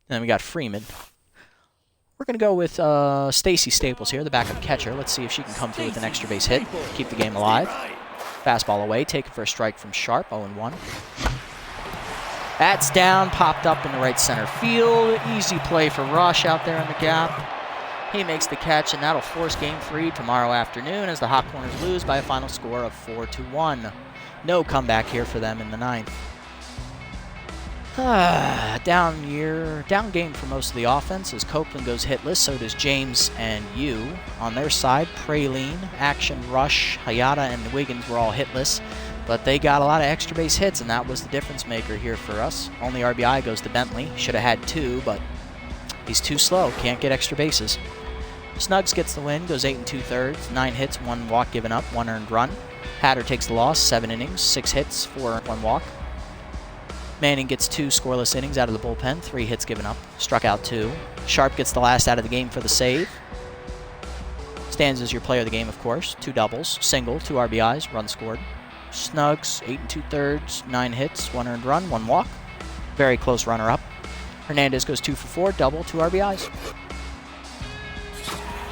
Speaker 1: And then we got Freeman. We're going to go with Stacy Staples here, the backup catcher. Let's see if she can come through with an extra base hit, keep the game alive. Fastball away, taken for a strike from Sharp, 0-1. That's down, popped up in the right center field. Easy play for Rush out there in the gap. He makes the catch, and that'll force game 3 tomorrow afternoon as the Hot Corners lose by a final score of 4-1. No comeback here for them in the 9th. Down game for most of the offense as Copeland goes hitless, so does James and Yu. On their side, Praline, Action, Rush, Hayata, and Wiggins were all hitless, but they got a lot of extra base hits, and that was the difference maker here for us. Only RBI goes to Bentley. Should have had 2, but he's too slow. Can't get extra bases. Snuggs gets the win, goes 8 2/3, 9 hits, 1 walk given up, 1 earned run. Hatter takes the loss, 7 innings, 6 hits, 4 earned, 1 walk. Manning gets 2 scoreless innings out of the bullpen, 3 hits given up, struck out 2. Sharp gets the last out of the game for the save. Stands as your player of the game, of course. 2 doubles, single, 2 RBIs, run scored. Snuggs, 8 2/3, 9 hits, 1 earned run, 1 walk. Very close runner-up. Hernandez goes 2 for 4, double, 2 RBIs.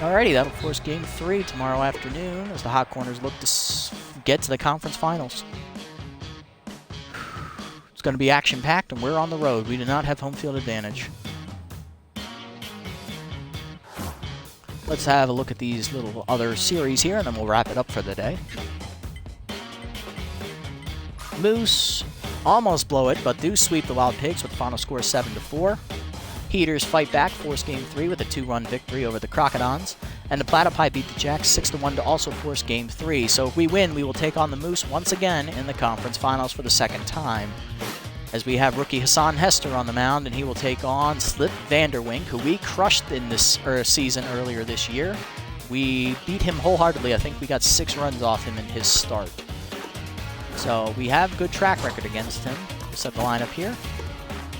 Speaker 1: Alrighty, that'll force game 3 tomorrow afternoon as the Hot Corners look to get to the conference finals. It's going to be action-packed, and we're on the road. We do not have home field advantage. Let's have a look at these little other series here, and then we'll wrap it up for the day. Moose almost blow it, but do sweep the Wild Pigs with the final score 7-4. Heaters fight back, force game 3 with a 2-run victory over the Crocodons. And the Platypi beat the Jacks 6-1 to also force game 3. So if we win, we will take on the Moose once again in the conference finals for the 2nd time. As we have rookie Hassan Hester on the mound, and he will take on Slip Vanderwink, who we crushed in this season earlier this year. We beat him wholeheartedly. I think we got 6 runs off him in his start. So we have good track record against him. We'll set the lineup here.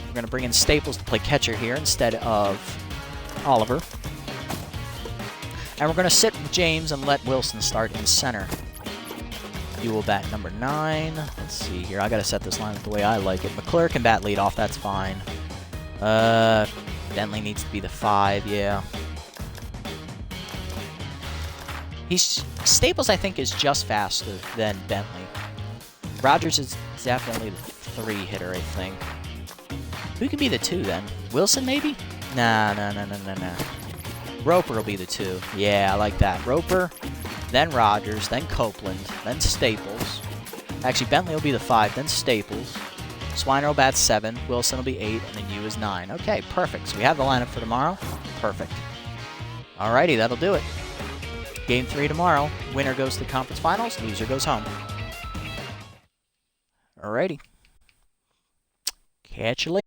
Speaker 1: We're going to bring in Staples to play catcher here instead of Oliver. And we're going to sit with James and let Wilson start in center. You will bat number 9. Let's see here. I gotta set this lineup the way I like it. McClure can bat leadoff. That's fine. Bentley needs to be the 5. Yeah. Staples, I think, is just faster than Bentley. Rogers is definitely the 3 hitter, I think. Who can be the 2 then? Wilson maybe? Nah. Roper will be the 2. Yeah, I like that. Roper, then Rogers, then Copeland, then Staples. Actually, Bentley will be the 5, then Staples. Swiner will bat 7, Wilson will be 8, and then you is 9. Okay, perfect. So we have the lineup for tomorrow. Perfect. Alrighty, that'll do it. Game 3 tomorrow. Winner goes to the conference finals, loser goes home. Alrighty. Catch you later.